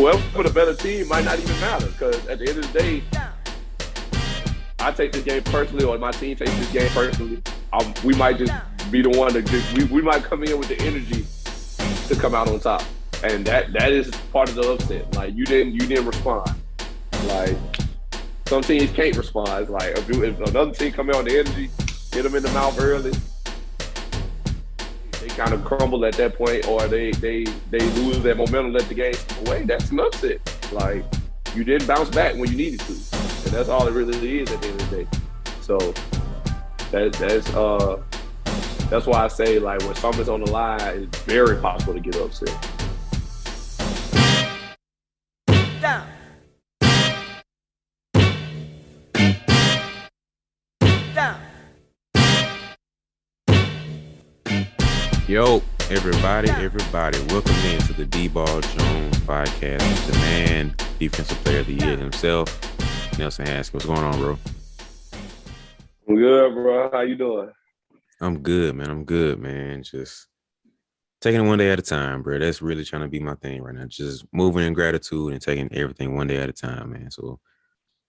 whoever the better team might not even matter, because at the end of the day, I take this game personally, or my team takes this game personally. We might just be the one that we might come in with the energy to come out on top, and that is part of the upset. Like you didn't respond. Like some teams can't respond. It's like if another team come out on the energy, hit them in the mouth early, they kind of crumble at that point, or they lose their momentum, let the game slip away. That's an upset. Like you didn't bounce back when you needed to, and that's all it really is at the end of the day. So that's why I say, like, when something's on the line, it's very possible to get upset. Down. Down. Yo, everybody, welcome in to the BeBall Jones podcast. The man, defensive player of the year himself, Nelson Haskins. What's going on, bro? I'm good, bro. How you doing? I'm good, man. Just taking it one day at a time, bro. That's really trying to be my thing right now. Just moving in gratitude and taking everything one day at a time, man. So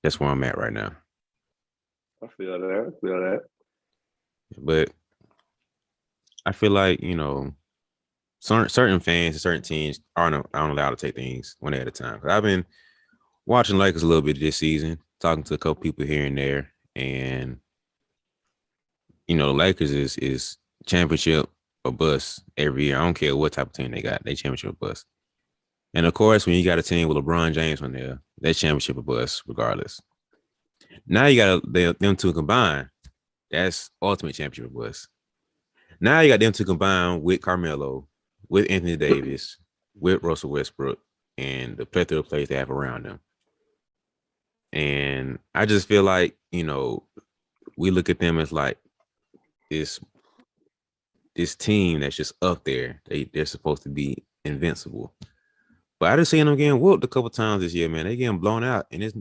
that's where I'm at right now. I feel that. But I feel like, certain fans and certain teams aren't allowed to take things one day at a time. I've been watching Lakers a little bit this season, talking to a couple people here and there, and the Lakers is championship or bust every year. I don't care what type of team they got, they championship or bust. And of course, when you got a team with LeBron James on there, that championship or bust regardless. Now you got them two combined. That's ultimate championship or bust. Now you got them two combined with Carmelo, with Anthony Davis, with Russell Westbrook, and the plethora of players they have around them. And I just feel like, we look at them as like this team that's just up there. They're supposed to be invincible. But I just seen them getting whooped a couple times this year, man. They getting blown out, and it's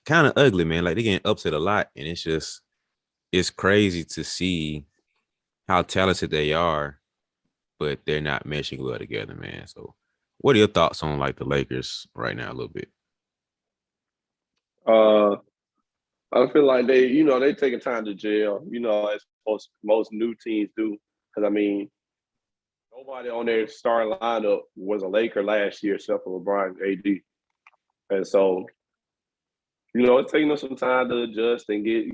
kind of ugly, man. Like they getting upset a lot, and it's crazy to see how talented they are, but they're not meshing well together, man. So what are your thoughts on like the Lakers right now a little bit? I feel like they taking time to jail, as most new teams do. Because I mean, nobody on their starting lineup was a Laker last year except for LeBron and AD. And so, it's taking them some time to adjust and get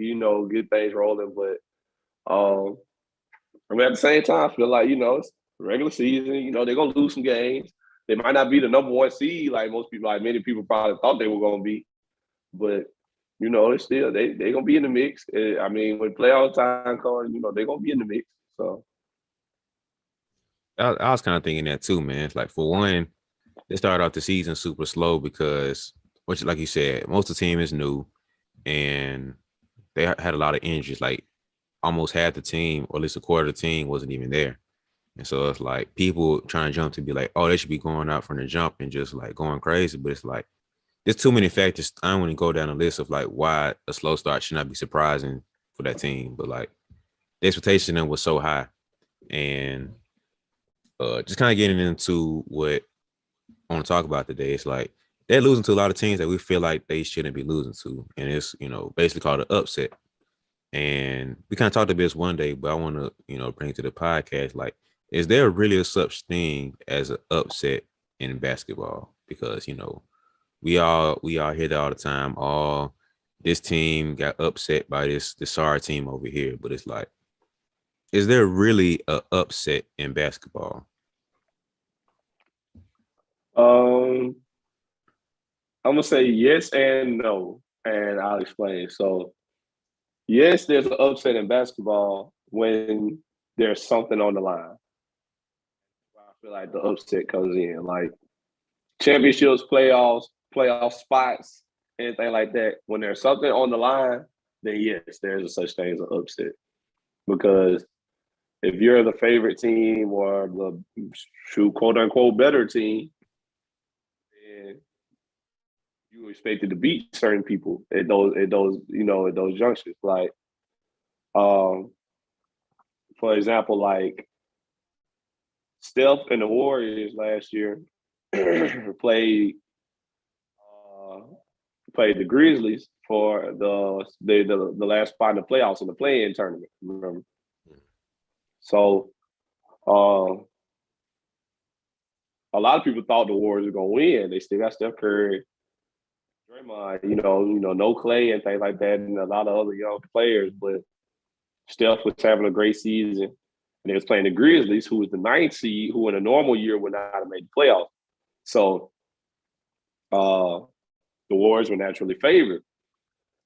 things rolling. But I mean, at the same time, I feel like, it's regular season, they're gonna lose some games. They might not be the number one seed like many people probably thought they were gonna be. But it's still they gonna be in the mix. I mean, when playoff time comes, they're gonna be in the mix. So I was kind of thinking that too, man. It's like, for one, they started off the season super slow because, which, like you said, most of the team is new, and they had a lot of injuries. Like almost half the team, or at least a quarter of the team, wasn't even there. And so it's like people trying to jump to be like, oh, they should be going out from the jump and just like going crazy. But it's like, there's too many factors. I don't want to go down a list of like why a slow start should not be surprising for that team. But like the expectation of them was so high. And just kind of getting into what I want to talk about today, it's like they're losing to a lot of teams that we feel like they shouldn't be losing to. And it's, basically called an upset. And we kind of talked about this one day, but I want to, bring it to the podcast. Like, is there really a such thing as an upset in basketball? Because, we all hear that all the time. Oh, this team got upset by this sorry team over here. But it's like, is there really a upset in basketball? I'm gonna say yes and no, and I'll explain. So yes, there's an upset in basketball when there's something on the line. I feel like the upset comes in, like championships, playoff spots, anything like that. When there's something on the line, then yes, there's a such thing as an upset. Because if you're the favorite team or the quote unquote better team, then you expected to beat certain people at those junctions. Like, for example, like Steph and the Warriors last year played played the Grizzlies for the last spot in the playoffs in the play-in tournament. Remember? So a lot of people thought the Warriors were gonna win. They still got Steph Curry, Draymond, no Clay and things like that, and a lot of other young players. But Steph was having a great season, and they was playing the Grizzlies, who was the 9th seed, who in a normal year would not have made the playoffs. So the Warriors were naturally favored,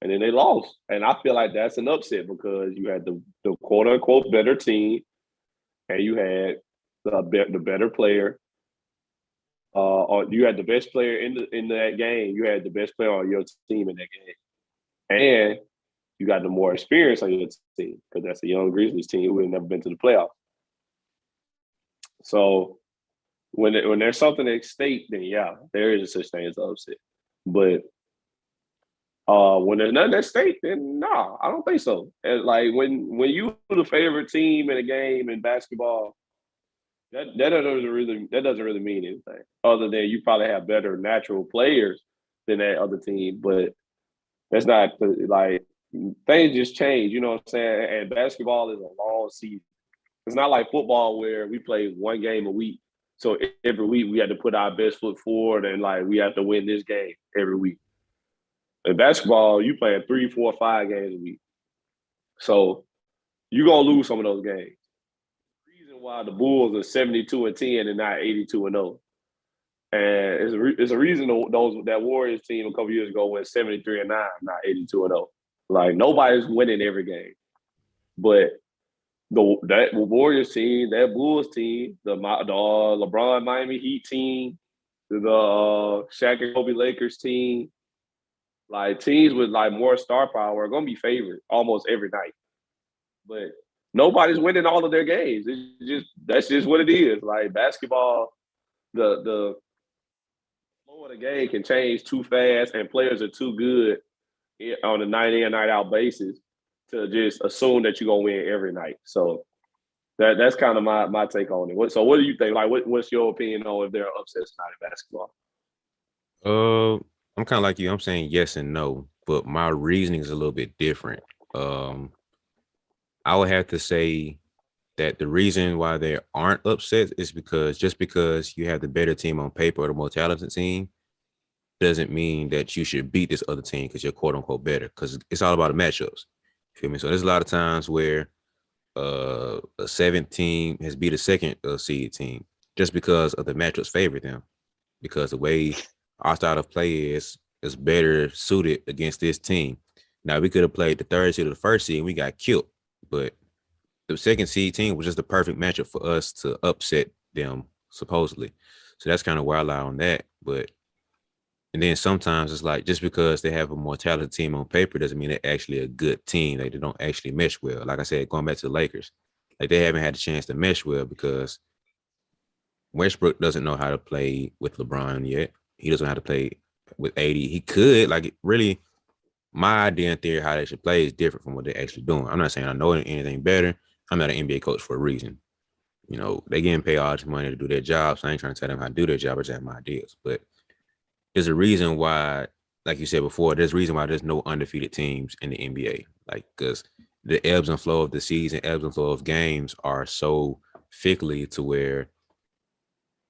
and then they lost. And I feel like that's an upset because you had the quote unquote better team, and you had the better player. Or you had the best player in that game. You had the best player on your team in that game, and you got the more experience on your team because that's a young Grizzlies team who had never been to the playoffs. So when there's something at stake, then yeah, there is a such thing as an upset. But when there's nothing at stake, then nah, I don't think so. And like when you the favorite team in a game in basketball, that doesn't really mean anything other than you probably have better natural players than that other team. But that's not like things just change. You know what I'm saying? And basketball is a long season. It's not like football where we play one game a week. So every week we have to put our best foot forward and like we have to win this game every week. In basketball, you playing 3, 4, 5 games a week. So you're gonna lose some of those games. Why the Bulls are 72-10 and not 82-0. And it's a reason that Warriors team a couple years ago went 73-9, not 82-0. Like nobody's winning every game. But that Warriors team, that Bulls team, the LeBron Miami Heat team, the Shaq and Kobe Lakers team, like teams with like more star power are gonna be favored almost every night. But nobody's winning all of their games. That's just what it is. Like basketball, the flow of the game can change too fast, and players are too good on a night in, night out basis to just assume that you're gonna win every night. So that's kind of my take on it. So what do you think? Like, what's your opinion on if there are upsets not in basketball? I'm kind of like you. I'm saying yes and no, but my reasoning is a little bit different. I would have to say that the reason why there aren't upsets is because you have the better team on paper or the more talented team doesn't mean that you should beat this other team because you're quote unquote better, because it's all about the matchups. Feel me? So there's a lot of times where a 7th team has beat a 2nd seed team just because of the matchups favor them, because the way our style of play is better suited against this team. Now we could have played the 3rd seed or the 1st seed and we got killed. But the 2nd seed team was just the perfect matchup for us to upset them, supposedly. So that's kind of where I lie on that. And then sometimes it's like just because they have a more talented team on paper doesn't mean they're actually a good team. Like they don't actually mesh well. Like I said, going back to the Lakers, like they haven't had a chance to mesh well because Westbrook doesn't know how to play with LeBron yet. He doesn't know how to play with AD. He could, like really. My idea and theory how they should play is different from what they're actually doing. I'm not saying I know anything better. I'm not an NBA coach for a reason. You know, they getting paid all this money to do their job, so I ain't trying to tell them how to do their job. I just have my ideas. But there's a reason why, like you said before, there's a reason why there's no undefeated teams in the NBA. Like, because the ebbs and flow of the season, ebbs and flow of games are so fickly to where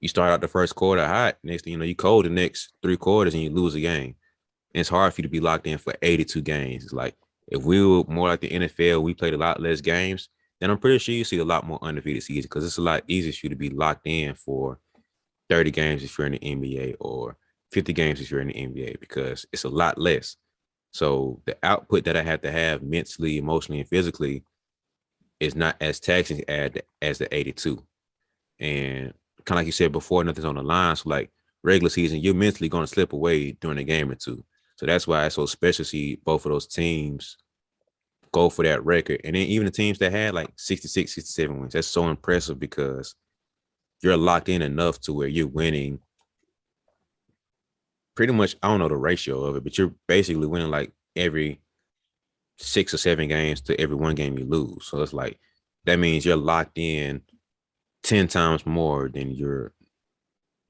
you start out the first quarter hot, next thing you know, you cold the next 3 quarters and you lose a game. And it's hard for you to be locked in for 82 games. It's like if we were more like the NFL, we played a lot less games, then I'm pretty sure you see a lot more undefeated seasons because it's a lot easier for you to be locked in for 30 games if you're in the NBA or 50 games if you're in the NBA because it's a lot less. So the output that I have to have mentally, emotionally, and physically is not as taxing as the 82. And kind of like you said before, nothing's on the line. So like regular season, you're mentally going to slip away during a game or two. So that's why it's so special to see both of those teams go for that record. And then even the teams that had like 66, 67 wins, that's so impressive because you're locked in enough to where you're winning pretty much, I don't know the ratio of it, but you're basically winning like every 6 or 7 games to every 1 game you lose. So it's like, that means you're locked in 10 times more than you're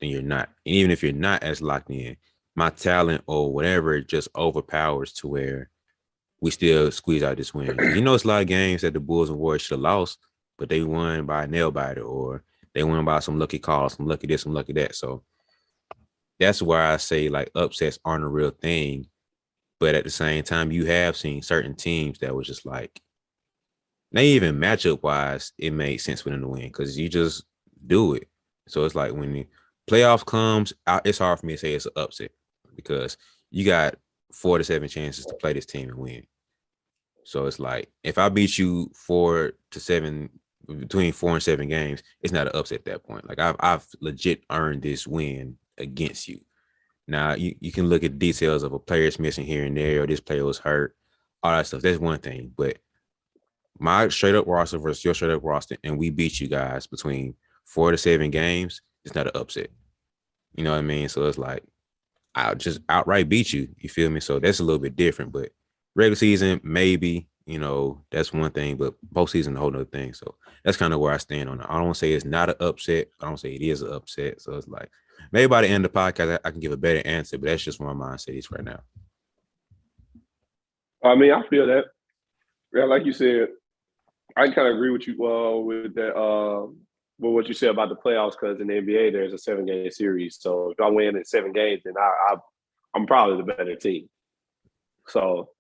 not. And even if you're not as locked in, my talent or whatever just overpowers to where we still squeeze out this win. You know, it's a lot of games that the Bulls and Warriors should have lost, but they won by a nail biter, or they won by some lucky call, some lucky this, some lucky that. So that's why I say like upsets aren't a real thing. But at the same time, you have seen certain teams that was just like, they even matchup wise, it made sense for them to win because you just do it. So it's like when the playoff comes out, it's hard for me to say it's an upset because you got 4 to 7 chances to play this team and win. So it's like if I beat you 4 to 7, between 4 and 7 games, it's not an upset at that point. Like I've legit earned this win against you. Now you can look at details of a player's missing here and there, or this player was hurt, all that stuff. That's one thing. But my straight up roster versus your straight up roster, and we beat you guys between 4 to 7 games, it's not an upset. You know what I mean? So it's like I'll just outright beat you. You feel me? So that's a little bit different. But regular season, maybe, you know, that's one thing, but postseason, a whole other thing. So that's kind of where I stand on it. I don't want to say it's not an upset. I don't say it is an upset. So it's like maybe by the end of the podcast, I can give a better answer, but that's just where my mindset is right now. I mean, I feel that. Yeah, like you said, I kind of agree with you with that. With what you said about the playoffs, because in the NBA there's a 7-game series. So if I win in 7 games, then I'm probably the better team. So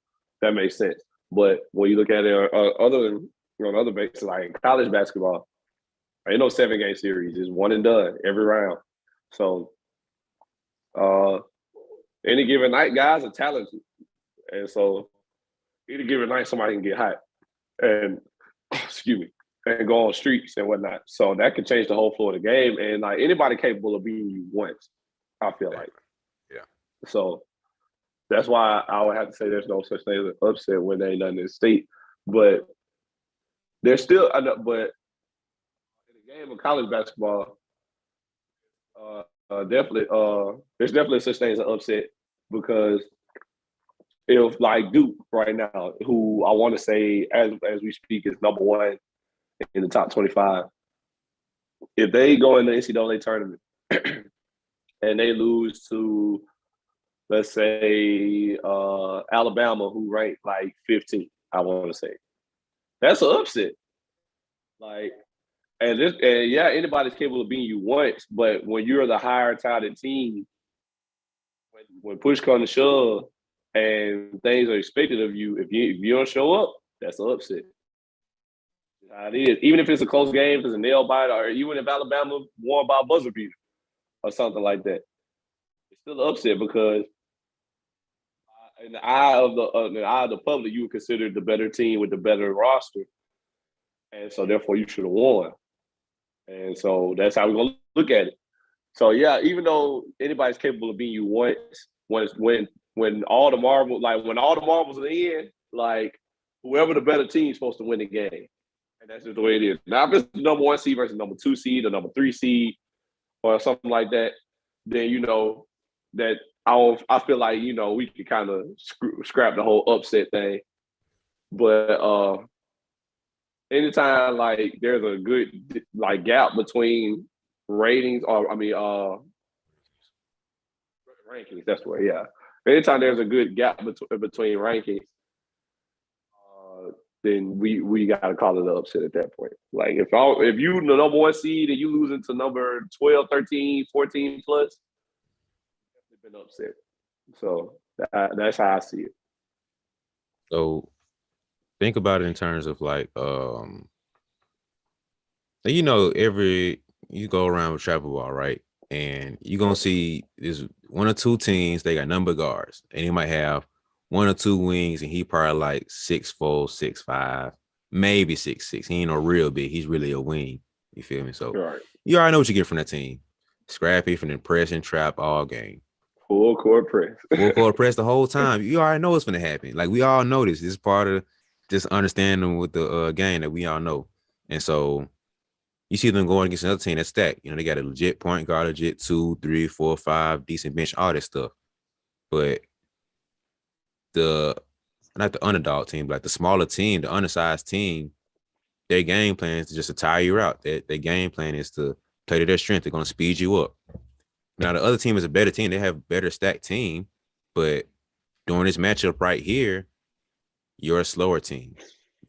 that makes sense. But when you look at it, other bases like college basketball, ain't no 7-game series. It's one and done every round. So any given night, guys are talented, and so any given night somebody can get hot and excuse me, and go on streaks and whatnot. So that could change the whole flow of the game. And like anybody capable of beating you once, I feel like. Yeah. So that's why I would have to say there's no such thing as an upset when they ain't nothing in state. But there's still, but in the game of college basketball, definitely, there's definitely such thing as an upset because if like Duke right now, who I want to say as we speak is number 1 in the top 25, if they go in the NCAA tournament and they lose to, let's say, Alabama, who ranked like 15, I want to say, that's an upset. Like, and yeah, anybody's capable of beating you once, but when you're the higher touted team, when push comes to shove and things are expected of you, if you don't show up, that's an upset. It is. Even if it's a close game, if it's a nail biter, or even if Alabama won by a buzzer beater or something like that, it's still an upset because in the eye of the public, you would consider the better team with the better roster, and so therefore you should have won. And so that's how we're gonna look at it. So yeah, even though anybody's capable of beating you once, when all the marbles are in, like whoever the better team is supposed to win the game. And that's just the way it is. Now, if it's the number 1 seed versus number 2 seed or number 3 seed or something like that, then you know that I feel like, you know, we can kind of scrap the whole upset thing. But anytime like there's a good like gap between ratings, or rankings, that's the way, yeah. Anytime there's a good gap between rankings, then we gotta call it an upset at that point. Like if you the number 1 seed and you losing to number 12, 13, 14 plus, it's been upset. So that's how I see it. So think about it in terms of like, you know, you go around with travel ball, right? And you're gonna see there's 1 or 2 teams, they got number guards, and he might have 1 or 2 wings, and he probably like 6'4", 6'5", maybe 6'6". He ain't no real big. He's really a wing. You feel me? So Right. You already know what you get from that team. Scrappy from the press and trap all game. Full court press. Full court press the whole time. You already know what's gonna happen. Like we all know this. This is part of just understanding with the game that we all know. And so you see them going against another team that's stacked. You know, they got a legit point guard, legit 2, 3, 4, 5, decent bench, all that stuff. But not the underdog team, but like the smaller team, the undersized team, their game plan is just to tire you out. Their game plan is to play to their strength. They're going to speed you up. Now the other team is a better team. They have a better stacked team, but during this matchup right here, you're a slower team.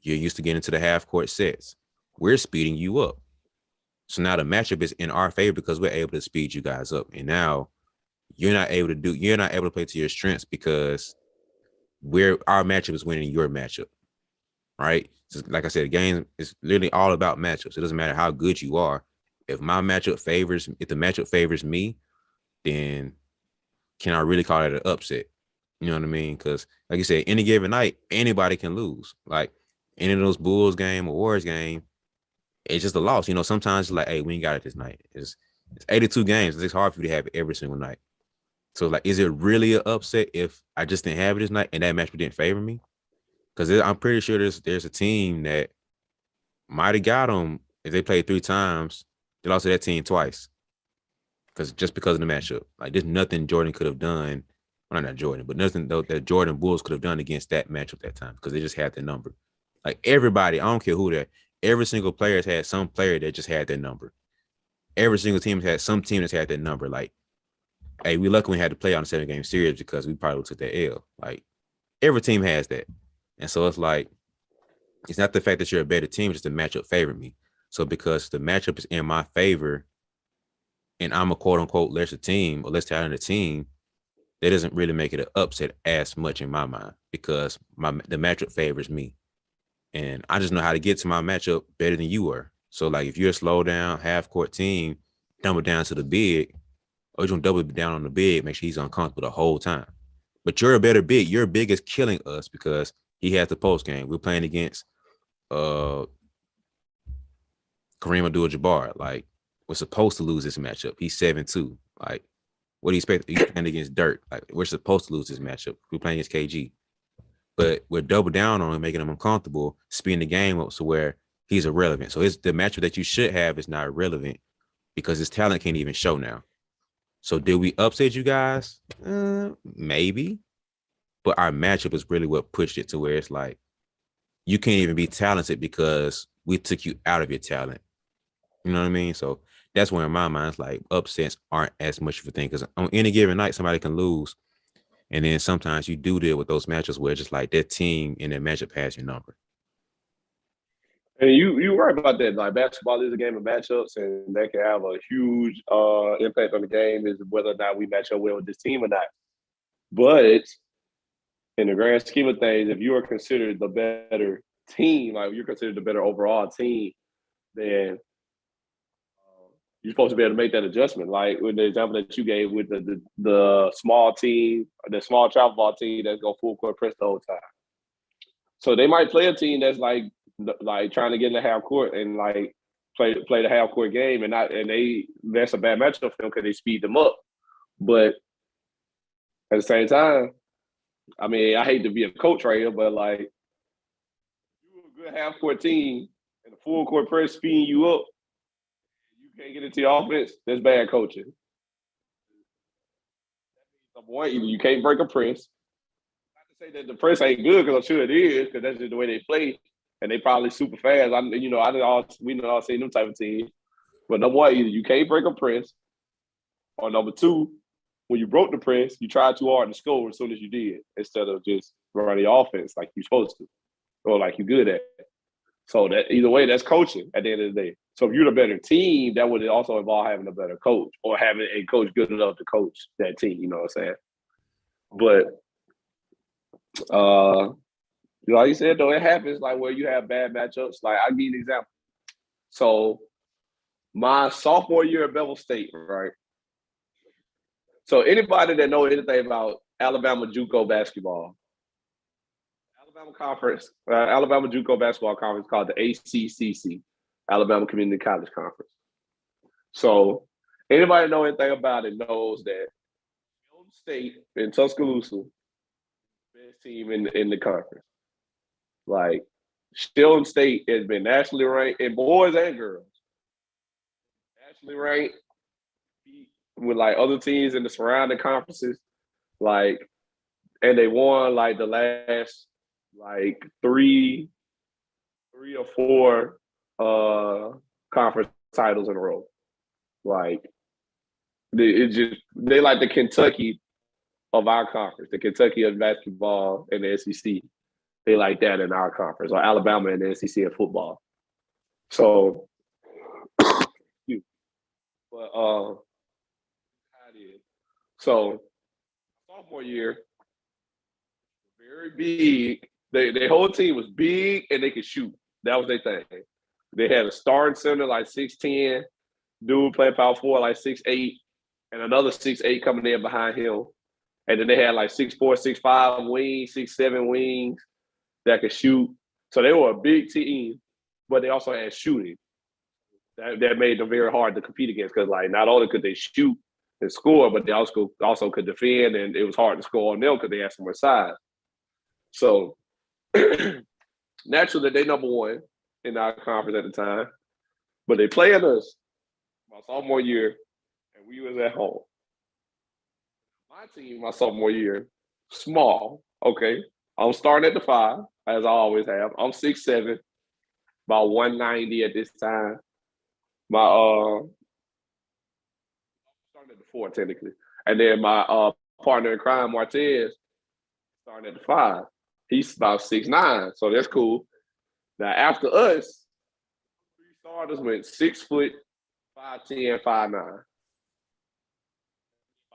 You're used to getting to the half court sets. We're speeding you up. So now the matchup is in our favor because we're able to speed you guys up. And now you're not able to play to your strengths because our matchup is winning your matchup. Right? So like I said, the game is literally all about matchups. It doesn't matter how good you are. If the matchup favors me, then can I really call it an upset? You know what I mean? Because like you said, any given night, anybody can lose. Like any of those Bulls game or Warriors game, it's just a loss. You know, sometimes it's like, hey, we ain't got it this night. It's 82 games. It's hard for you to have it every single night. So like, is it really an upset if I just didn't have it this night and that match didn't favor me? Because I'm pretty sure there's a team that might have got them if they played 3 times. They lost to that team twice because of the matchup. Like there's nothing Jordan could have done. Well, not Jordan, but nothing though that Jordan Bulls could have done against that matchup that time because they just had the number. Like everybody, I don't care who they're. Every single player has had some player that just had their number. Every single team has had some team that's had that number. Like, hey, we lucky we had to play on a 7-game series because we probably took that L. Like every team has that. And so it's like, it's not the fact that you're a better team, it's just the matchup favored me. So because the matchup is in my favor and I'm a quote unquote lesser team or less talented team, that doesn't really make it an upset as much in my mind because the matchup favors me. And I just know how to get to my matchup better than you are. So like if you're a slow down half court team, dumb it down to the big, or you're gonna double it down on the big, make sure he's uncomfortable the whole time. But you're a better big. Your big is killing us because he has the post game. We're playing against Kareem Abdul-Jabbar. Like we're supposed to lose this matchup. He's 7-2. Like what do you expect? He's playing against Dirk. Like we're supposed to lose this matchup. We're playing against KG. But we're double down on him, making him uncomfortable, speeding the game up to where he's irrelevant. So it's the matchup that you should have is not irrelevant because his talent can't even show now. So did we upset you guys? Maybe. But our matchup is really what pushed it to where it's like you can't even be talented because we took you out of your talent. You know what I mean? So that's where in my mind it's like upsets aren't as much of a thing because on any given night somebody can lose. And then sometimes you do deal with those matches where it's just like that team in that matchup has your number. And you right about that. Like basketball is a game of matchups, and that can have a huge impact on the game is whether or not we match up well with this team or not. But in the grand scheme of things, if you are considered the better team, like you're considered the better overall team, then you're supposed to be able to make that adjustment. Like with the example that you gave with the small team, the small travel ball team that's go full court press the whole time. So they might play a team that's like trying to get in the half court and like play the half court game and that's a bad matchup for them because they speed them up. But at the same time, I mean, I hate to be a coach right here, but like you're a good half court team and a full court press speeding you up, you can't get into your offense, that's bad coaching. Number one, either you can't break a press. Not to say that the press ain't good, because I'm sure it is, because that's just the way they play, and they probably super fast. We all seen them type of teams. But number one, either you can't break a press, or number two, when you broke the press, you tried too hard to score as soon as you did, instead of just running the offense like you're supposed to, or like you're good at. So that either way, that's coaching at the end of the day. So if you're the better team, that would also involve having a better coach or having a coach good enough to coach that team. You know what I'm saying? But like you said, though, it happens like where you have bad matchups. Like I'll give you an example. So my sophomore year at Bevel State, right? So anybody that knows anything about Alabama JUCO basketball, Alabama JUCO basketball conference called the ACCC, Alabama Community College Conference. So anybody know anything about it knows that Golden State in Tuscaloosa, best team in the conference. Like Stillman State has been nationally ranked, and boys and girls, nationally ranked with like other teams in the surrounding conferences. Like, and they won like the last like three or four conference titles in a row. Like They like the Kentucky of our conference, the Kentucky of basketball and the SEC. They like that in our conference, or Alabama and the SEC in football. So, but so sophomore year, very big. Their whole team was big and they could shoot. That was their thing. They had a starting center like 6'10", dude playing power forward like 6'8", and another 6'8" coming in behind him. And then they had like 6'4", 6'5" wings, 6'7" wings that could shoot. So they were a big team, but they also had shooting. That made them very hard to compete against because like not only could they shoot and score, but they also could defend, and it was hard to score on them because they had so much size. So naturally, they number one in our conference at the time, but they played us my sophomore year, and we was at home. My team, my sophomore year, small. Okay, I'm starting at the 5, as I always have. I'm 6'7", about 190 at this time. My starting at the 4 technically, and then my partner in crime, Martez, starting at the 5. He's about 6'9", so that's cool. Now after us, 3 starters went 6 foot, 5'10", 5'9".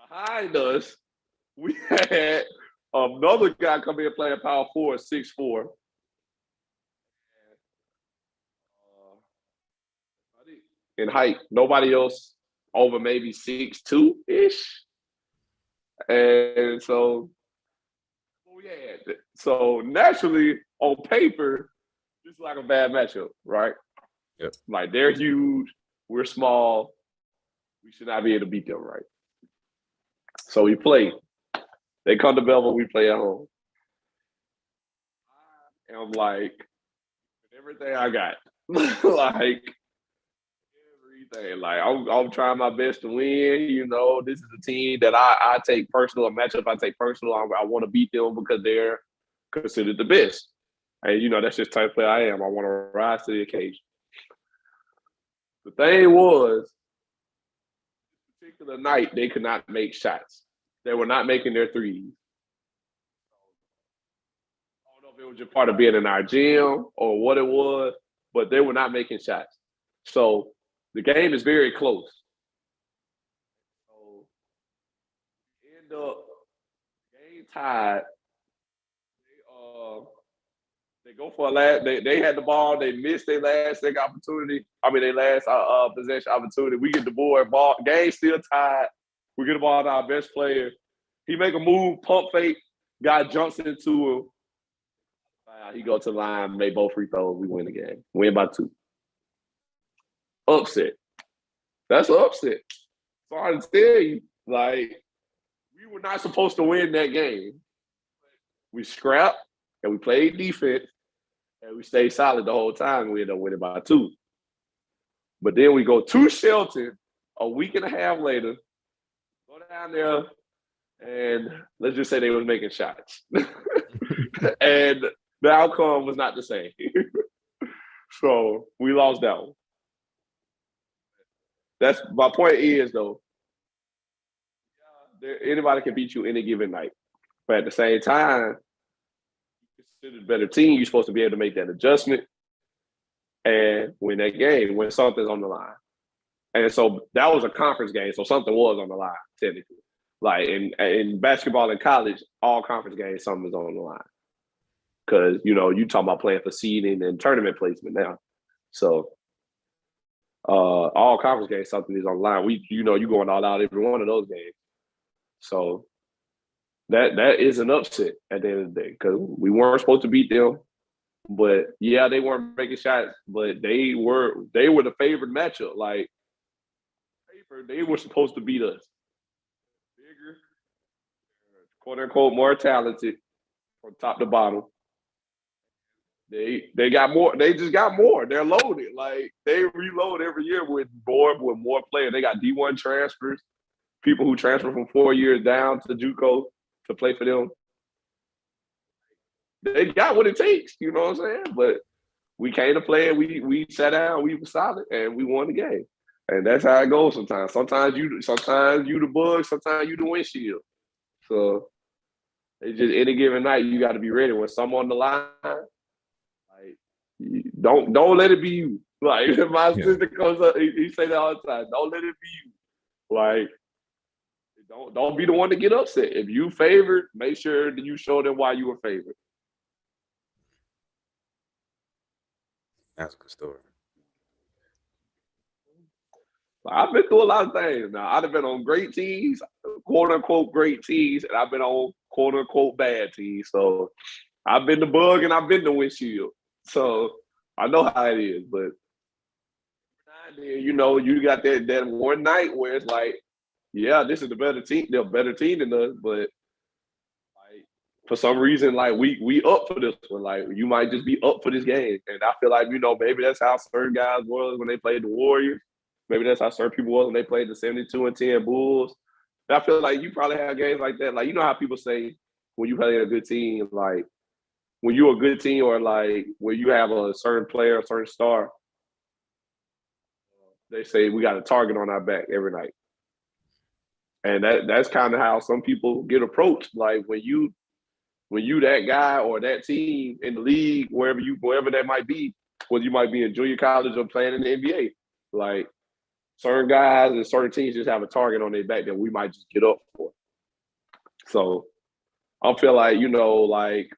Behind us, we had another guy come in playing power forward, 6'4". In height, nobody else over maybe 6'2" and so we had. So naturally, on paper, it's like a bad matchup, right? Yep. Like they're huge, we're small, we should not be able to beat them, right? So we play. They come to Belleville, we play at home. And I'm like, everything I got, like everything. Like I'm trying my best to win. You know, this is a team that I take personal. A matchup I take personal. I want to beat them because they're considered the best. And you know, that's just the type of player I am. I want to rise to the occasion. The thing was, this particular night they could not make shots. They were not making their threes. I don't know if it was just part of being in our gym or what it was, but they were not making shots. So the game is very close. So end up game tied. They go for a last. They had the ball. They missed their last second opportunity. I mean, their last possession opportunity. We get the board. Ball. Game still tied. We get the ball to our best player. He make a move, pump fake. Guy jumps into him. He go to the line, made both free throws. We win the game. Win by 2. Upset. That's an upset. Sorry to tell you. Like, we were not supposed to win that game. We scrapped and we played defense and we stayed solid the whole time. We ended up winning by 2. But then we go to Shelton a week and a half later, go down there, and let's just say they was making shots. And the outcome was not the same. So we lost that one. That's my point is though, anybody can beat you any given night. But at the same time, consider the better team, you're supposed to be able to make that adjustment and win that game when something's on the line. And so that was a conference game, so something was on the line, technically. Like in basketball in college, all conference games, something is on the line. Because, you know, you talking about playing for seeding and tournament placement now. So all conference games, something is on the line. You going all out every one of those games. So that is an upset at the end of the day because we weren't supposed to beat them. But yeah, they weren't making shots, but they were the favored matchup. Like they were supposed to beat us. Bigger, quote unquote, more talented from top to bottom. They got more. They just got more. They're loaded. Like they reload every year with more players. They got D1 transfers, people who transfer from 4 years down to JUCO to play for them. They got what it takes. You know what I'm saying? But we came to play. We sat down. We were solid, and we won the game. And that's how it goes sometimes. Sometimes you the bug, sometimes you the windshield. So it's just any given night you got to be ready. When someone on the line, like don't let it be you. Like my sister comes up, he say that all the time. Don't let it be you. Like don't be the one to get upset. If you favored, make sure that you show them why you were favored. That's a good story. I've been through a lot of things now. I've been on great teams, quote unquote great teams, and I've been on quote unquote bad teams. So I've been the bug and I've been the windshield. So I know how it is. But you know, you got that one night where it's like, yeah, this is the better team. They're a better team than us, but like for some reason, like we up for this one. Like you might just be up for this game. And I feel like, you know, maybe that's how certain guys were when they played the Warriors. Maybe that's how certain people was when they played the 72-10 Bulls. And I feel like you probably have games like that. Like, you know how people say when you play a good team, like when you're a good team or like when you have a certain player, a certain star, they say we got a target on our back every night. And that's kind of how some people get approached. Like when you that guy or that team in the league, wherever that might be, whether you might be in junior college or playing in the NBA, like certain guys and certain teams just have a target on their back that we might just get up for. So I feel like, you know, like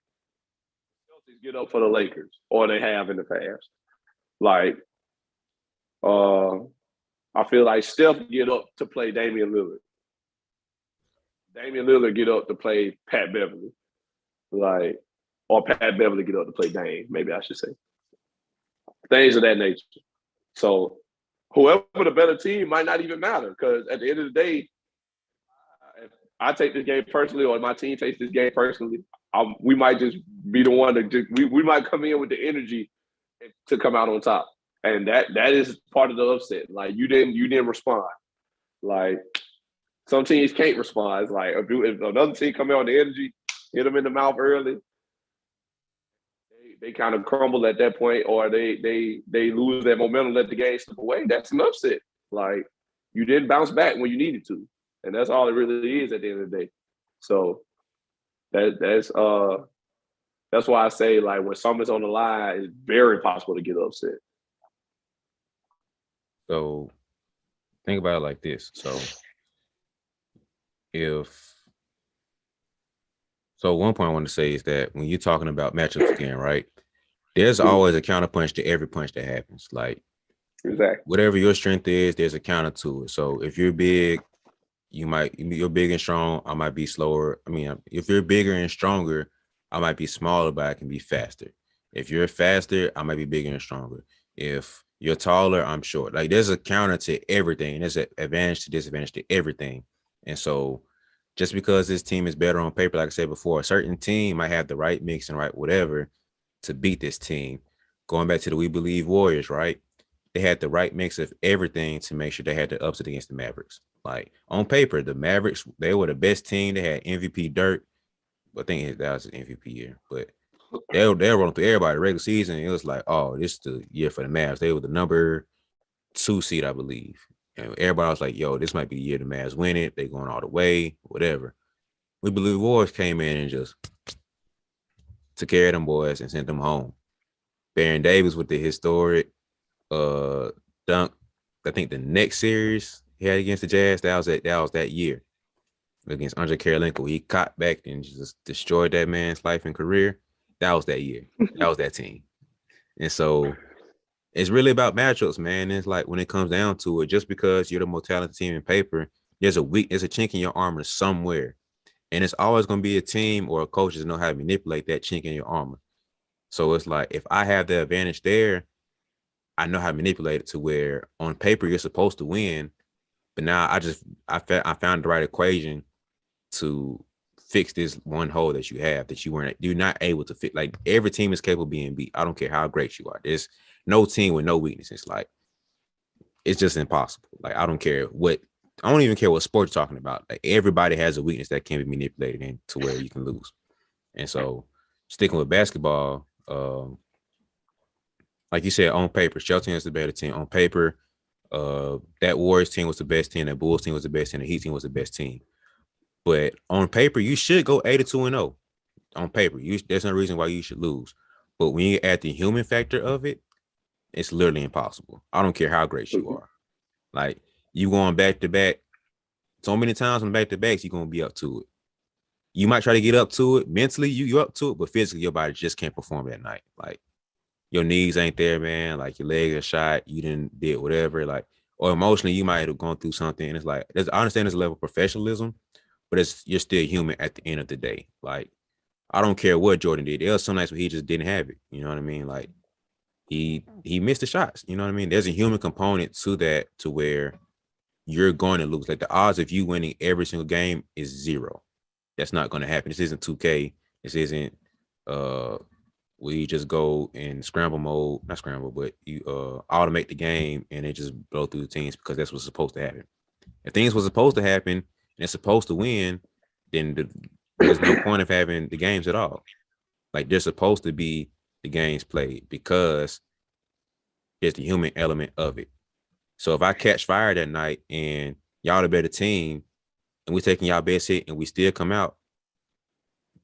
Celtics get up for the Lakers, or they have in the past. Like, I feel like Steph get up to play Damian Lillard. Damian Lillard get up to play Pat Beverly. Like, or Pat Beverly get up to play Dame, maybe I should say. Things of that nature. So whoever the better team might not even matter, because at the end of the day, if I take this game personally or my team takes this game personally, we might just be the one we might come in with the energy to come out on top. And that is part of the upset. Like you didn't respond. Like some teams can't respond. It's like if another team come out with the energy, hit them in the mouth early, they kind of crumble at that point, or they lose their momentum, let the game slip away. That's an upset. Like you didn't bounce back when you needed to, and that's all it really is at the end of the day. So that's why I say, like, when something's on the line, it's very possible to get upset. So think about it like this. So one point I want to say is that when you're talking about matchups again, right? There's always a counterpunch to every punch that happens. Like exactly, whatever your strength is, there's a counter to it. So if you're big, you're big and strong. I might be slower. I mean, if you're bigger and stronger, I might be smaller, but I can be faster. If you're faster, I might be bigger and stronger. If you're taller, I'm short. Like there's a counter to everything. There's an advantage to disadvantage to everything. And so just because this team is better on paper, like I said before, a certain team might have the right mix and right whatever to beat this team. Going back to the We Believe Warriors, right? They had the right mix of everything to make sure they had the upset against the Mavericks. Like on paper, the Mavericks, they were the best team. They had MVP Dirk. I think that was his MVP year, but they were rolling through everybody. The regular season, it was like, oh, this is the year for the Mavs. They were the number 2 seed, I believe. And everybody was like, yo, this might be the year the Mavs win it. They going all the way, whatever. We Believe Warriors came in and just took care of them boys and sent them home. Baron Davis with the historic dunk. I think the next series he had against the Jazz, that was that year against Andre Karolinko. He caught back and just destroyed that man's life and career. That was that year. That was that team. And so it's really about matchups, man. It's like when it comes down to it, just because you're the most talented team in paper, there's a chink in your armor somewhere. And it's always going to be a team or a coach that know how to manipulate that chink in your armor. So it's like, if I have the advantage there, I know how to manipulate it to where on paper you're supposed to win. But now I found the right equation to fix this one hole that you have that you're not able to fit. Like every team is capable of being beat. I don't care how great you are. There's no team with no weaknesses. Like it's just impossible. Like I don't even care what sport you're talking about. Like everybody has a weakness that can be manipulated into where you can lose. And so sticking with basketball, like you said, on paper, Shelton is the better team. On paper, That Warriors team was the best team. That Bulls team was the best team. The Heat team was the best team. But on paper, you should go 82-0. On paper, there's no reason why you should lose. But when you add the human factor of it, it's literally impossible. I don't care how great you are. Like, you going back to back so many times on back to backs, you're gonna be up to it. You might try to get up to it mentally, you're up to it, but physically, your body just can't perform that night. Like, your knees ain't there, man. Like, your legs are shot. You didn't did whatever. Like, or emotionally, you might have gone through something. And it's like, I understand there's a level of professionalism, but you're still human at the end of the day. Like, I don't care what Jordan did. There was some nights where he just didn't have it. You know what I mean? Like, he missed the shots. You know what I mean? There's a human component to that, to where you're going to lose. Like, the odds of you winning every single game is 0. That's not going to happen. This isn't 2K. This isn't we just go in scramble mode, not scramble, but you automate the game and it just blow through the teams, because that's what's supposed to happen. If things were supposed to happen and it's supposed to win, then there's no point of having the games at all. Like, they're supposed to be the games played, because there's the human element of it. So if I catch fire that night and y'all the better team and we're taking y'all best hit and we still come out,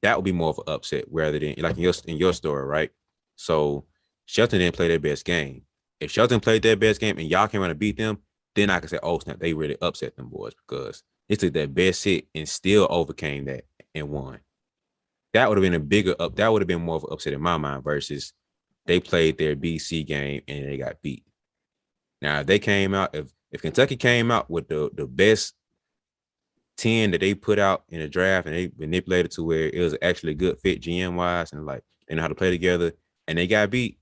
that would be more of an upset, rather than like in your story, right? So Shelton didn't play their best game. If Shelton played their best game and y'all came around and beat them, then I could say, oh snap, they really upset them boys, because they took their best hit and still overcame that and won. That would have been a bigger up. That would have been more of an upset in my mind, versus they played their BC game and they got beat. Now, if they came out, if Kentucky came out with the best 10 that they put out in the draft and they manipulated to where it was actually a good fit GM wise, and like they know how to play together, and they got beat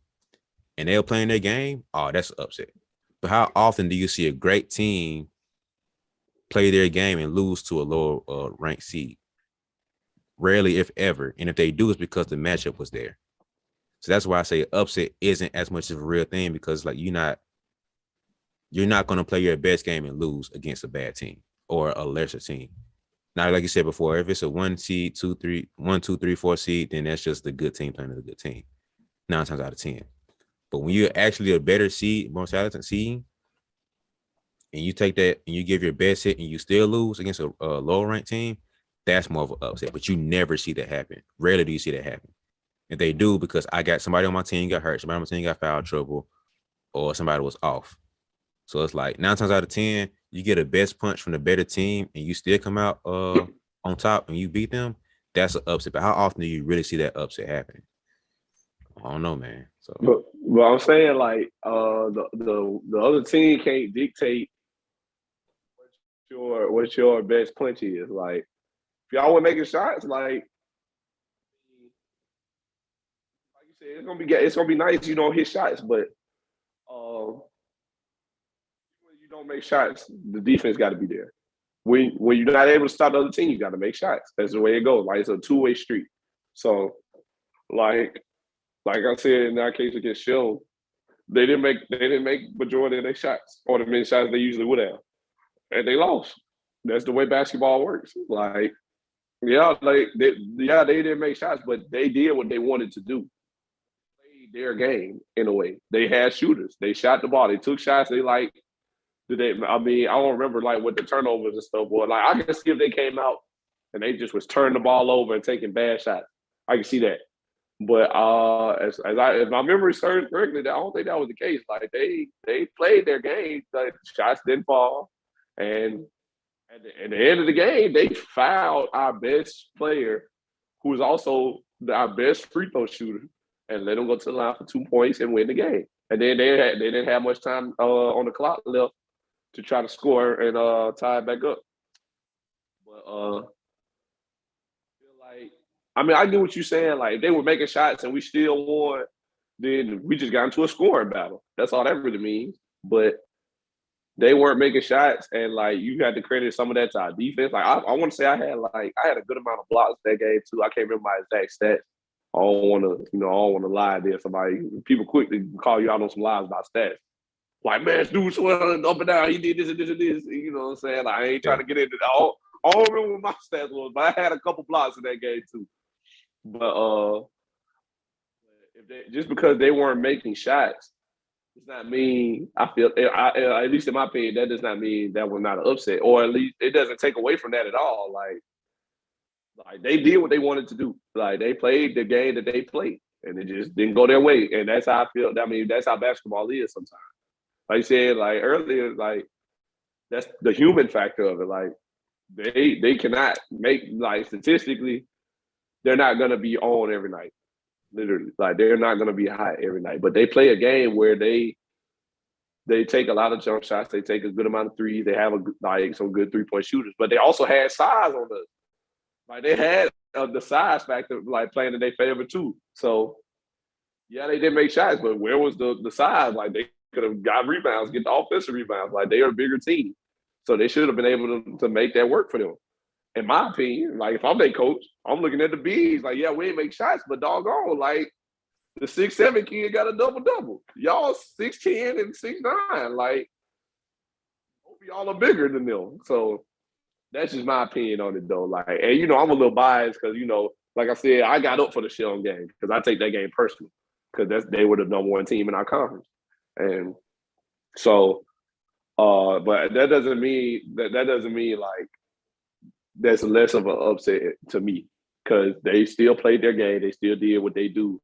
and they were playing their game, oh, that's an upset. But how often do you see a great team play their game and lose to a lower ranked seed? Rarely, if ever. And if they do, it's because the matchup was there. So that's why I say upset isn't as much of a real thing, because like you're not going to play your best game and lose against a bad team or a lesser team. Now, like you said before, if it's a 1 seed, 2, 3, 1, 2, 3, 4 seed, then that's just the good team playing with a good team 9 times out of 10. But when you're actually a better seed, more talented seed, and you take that and you give your best hit and you still lose against a lower ranked team, that's more of an upset. But you never see that happen. Rarely do you see that happen. If they do, because I got somebody on my team got hurt, somebody on my team got foul trouble, or somebody was off. So it's like 9 times out of 10, you get a best punch from the better team and you still come out on top and you beat them. That's an upset. But how often do you really see that upset happening? I don't know, man. So, but I'm saying, like, the other team can't dictate what your best punch is. Like, if y'all were making shots, like you said, it's gonna be nice you don't hit shots, but when you don't make shots, the defense got to be there. When you're not able to stop the other team, you got to make shots. That's the way it goes. Like, it's a two-way street. So, like I said, in that case against Shell, they didn't make majority of their shots, or the many shots they usually would have, and they lost. That's the way basketball works. Like, yeah, they didn't make shots, but they did what they wanted to do. They played their game in a way. They had shooters. They shot the ball. They took shots. They like. I don't remember like what the turnovers and stuff was. Like, I can see if they came out and they just was turning the ball over and taking bad shots. I can see that. But if my memory serves correctly, I don't think that was the case. Like, they played their game. Like, shots didn't fall, and at the end of the game, they fouled our best player, who was also our best free throw shooter, and let him go to the line for 2 points and win the game. And then they didn't have much time on the clock left to try to score and tie it back up. But I get what you're saying. Like, if they were making shots and we still won, then we just got into a scoring battle. That's all that really means. But they weren't making shots, and like, you had to credit some of that to our defense. Like, I want to say I had a good amount of blocks that game too. I can't remember my exact stats. I don't want to lie there. People quickly call you out on some lies about stats. Like, man, this dude swung up and down. He did this and this and this. You know what I'm saying? Like, I ain't trying to get into that. I don't remember what my stats was, but I had a couple blocks in that game too. But just because they weren't making shots, does not mean I feel. At least in my opinion, that does not mean that was not an upset, or at least it doesn't take away from that at all. Like they did what they wanted to do. Like they played the game that they played, and it just didn't go their way. And that's how I feel. I mean, that's how basketball is sometimes. Like you said, like earlier, like that's the human factor of it. Like they cannot make, like, statistically, they're not gonna be on every night. Literally, like they're not gonna be hot every night. But they play a game where they take a lot of jump shots. They take a good amount of threes. They have some good 3-point shooters. But they also had size on the, like they had the size factor, like playing in their favor too. So yeah, they did make shots, but where was the size? Like they could have got rebounds, get the offensive rebounds. Like they are a bigger team, so they should have been able to make that work for them. In my opinion, like if I'm their coach, I'm looking at the B's. Like, yeah, we ain't make shots, but doggone, like the 6'7" kid got a double-double. Y'all 6'10" and 6'9". Like, hope y'all are bigger than them. So that's just my opinion on it, though. Like, and I'm a little biased because like I said, I got up for the Shelton game because I take that game personally because they were the number one team in our conference, and so, but that doesn't mean like that's less of an upset to me because they still played their game, they still did what they do,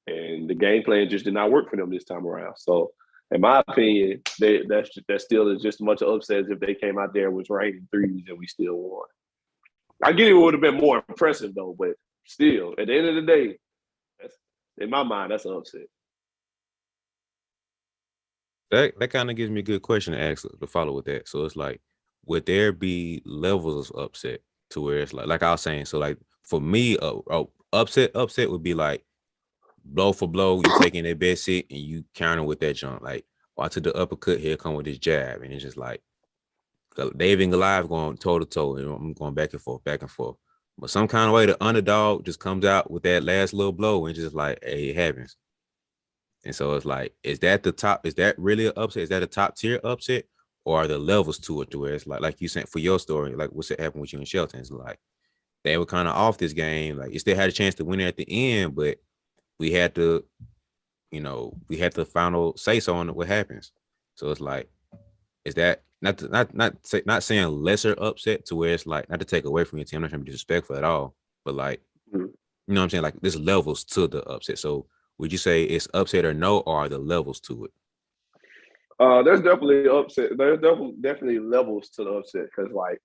and the game plan just did not work for them this time around. So, in my opinion, that still is just as much of upset as if they came out there was raining threes and we still won. I get it would have been more impressive though, but still, at the end of the day, in my mind, that's an upset. That kind of gives me a good question to ask to follow with that. So it's like, would there be levels of upset to where it's like I was saying, so like for me, upset would be like blow for blow, you taking their best hit and you counter with that jump. Like, I took the uppercut, here come with this jab, and it's just like David and Goliath going toe to toe, and I'm going back and forth, back and forth. But some kind of way, the underdog just comes out with that last little blow and just like, hey, it happens. And so it's like, is that the top? Is that really an upset? Is that a top tier upset? Or are the levels to it to where it's like you said for your story, like what's happened with you and Shelton? It's like they were kind of off this game. Like you still had a chance to win it at the end, but we had to, we had the final say so on what happens. So it's like, is that not saying lesser upset to where it's like, not to take away from your team, I'm not trying to be disrespectful at all, but like, you know what I'm saying? Like there's levels to the upset. So would you say it's upset or no, or are the levels to it? There's definitely upset. There's definitely levels to the upset because, like,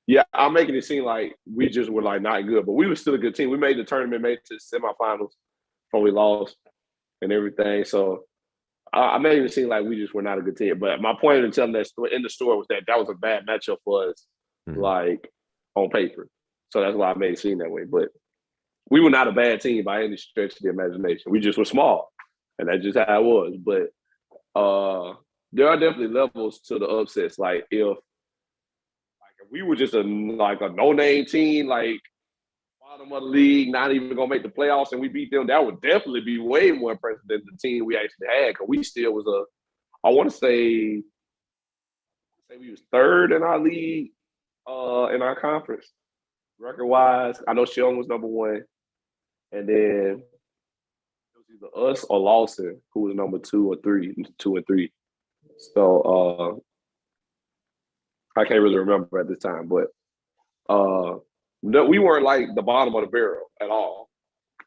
yeah, I'm making it seem like we just were like not good, but we were still a good team. We made the tournament, made it to the semifinals before we lost and everything. So I made it seem like we just were not a good team. But my point in telling that story in the story was that was a bad matchup for us, like on paper. So that's why I made it seem that way. But we were not a bad team by any stretch of the imagination. We just were small, and that's just how it was. But there are definitely levels to the upsets. Like if we were just a no-name team, like bottom of the league, not even gonna make the playoffs, and we beat them, that would definitely be way more impressive than the team we actually had. Because we still was I want to say we was third in our league, in our conference, record-wise. I know Shelton was number one, and then it was either us or Lawson, who was number 2 and 3. So I can't really remember at this time, but we weren't like the bottom of the barrel at all.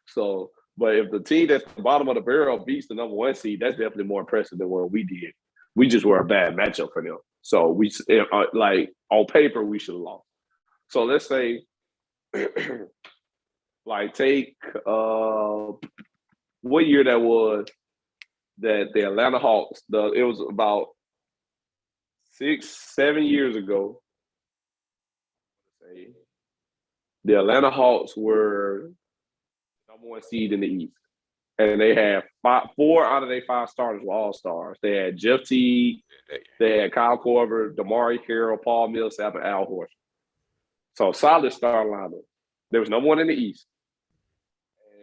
So, but if the team that's the bottom of the barrel beats the number 1 seed, that's definitely more impressive than what we did. We just were a bad matchup for them. So we like on paper we should have lost. So let's say, like take what year that was that the Atlanta Hawks. It was about 6-7 years ago. The Atlanta Hawks were number 1 seed in the East, and they had 4 out of their 5 starters were all-stars. They had Jeff Teague, they had Kyle Korver, Damari Carroll, Paul Millsap, and Al Horford. So solid star lineup. They was number 1 in the East,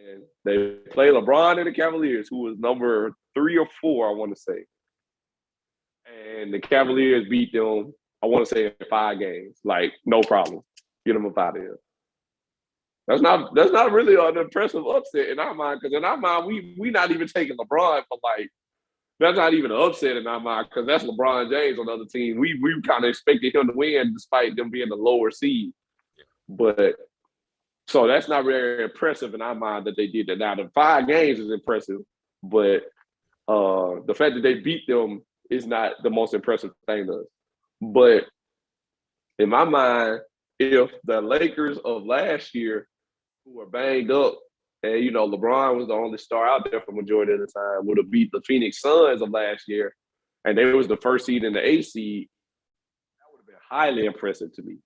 and they played LeBron and the Cavaliers, who was number 3 or 4, I want to say. And the Cavaliers beat them, I want to say, in 5 games. Like, no problem. Get them up out of here. That's not really an impressive upset in our mind, because in our mind, we not even taking LeBron for like That's not even an upset in our mind because that's LeBron James on the other team. We kind of expected him to win despite them being the lower seed. But so that's not very impressive in our mind that they did that. Now the 5 games is impressive, but the fact that they beat them is not the most impressive thing to us. But in my mind, if the Lakers of last year, who were banged up, and LeBron was the only star out there for majority of the time, would have beat the Phoenix Suns of last year, and they was the first seed and the 8th seed, that would have been highly impressive to me.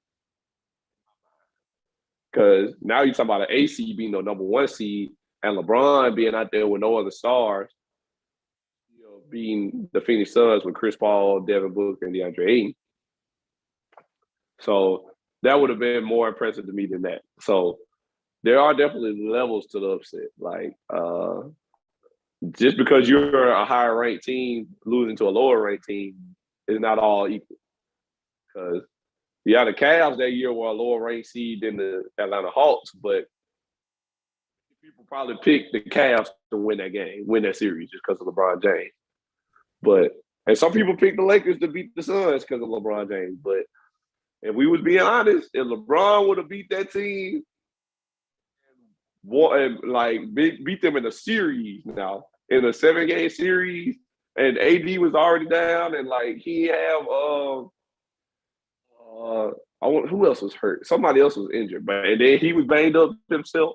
Because now you're talking about an 8th seed being the number 1 seed, and LeBron being out there with no other stars, beating the Phoenix Suns with Chris Paul, Devin Booker, and DeAndre Ayton. So that would have been more impressive to me than that. So there are definitely levels to the upset. Like just because you're a higher ranked team losing to a lower ranked team is not all equal. Because the Cavs that year were a lower ranked seed than the Atlanta Hawks, but people probably picked the Cavs to win that series just because of LeBron James. And some people picked the Lakers to beat the Suns because of LeBron James. But if we was being honest, if LeBron would have beat that team and beat them in a series now, in a 7-game series, and AD was already down, and he have who else was hurt? Somebody else was injured, and then he was banged up himself.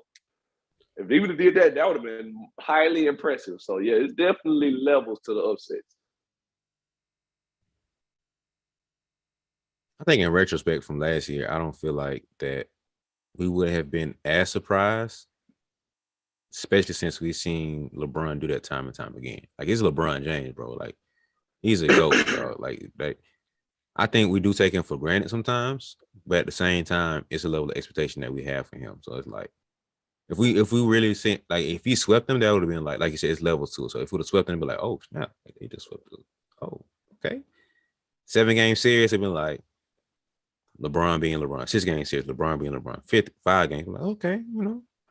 If he would have did that, that would have been highly impressive. So yeah, it's definitely levels to the upsets. I think in retrospect from last year, I don't feel like that we would have been as surprised, especially since we've seen LeBron do that time and time again. Like, it's LeBron James, bro. Like, he's a GOAT, bro. Like I think we do take him for granted sometimes, but at the same time, it's a level of expectation that we have for him. So it's like, if we really see, like, if he swept them, that would have been like you said, it's levels too. So if we would have swept them, it'd be like, oh snap, they just swept them. Oh, okay. 7-game series, it'd been like LeBron being LeBron. 6-game series, LeBron being LeBron. 5 games, like, okay,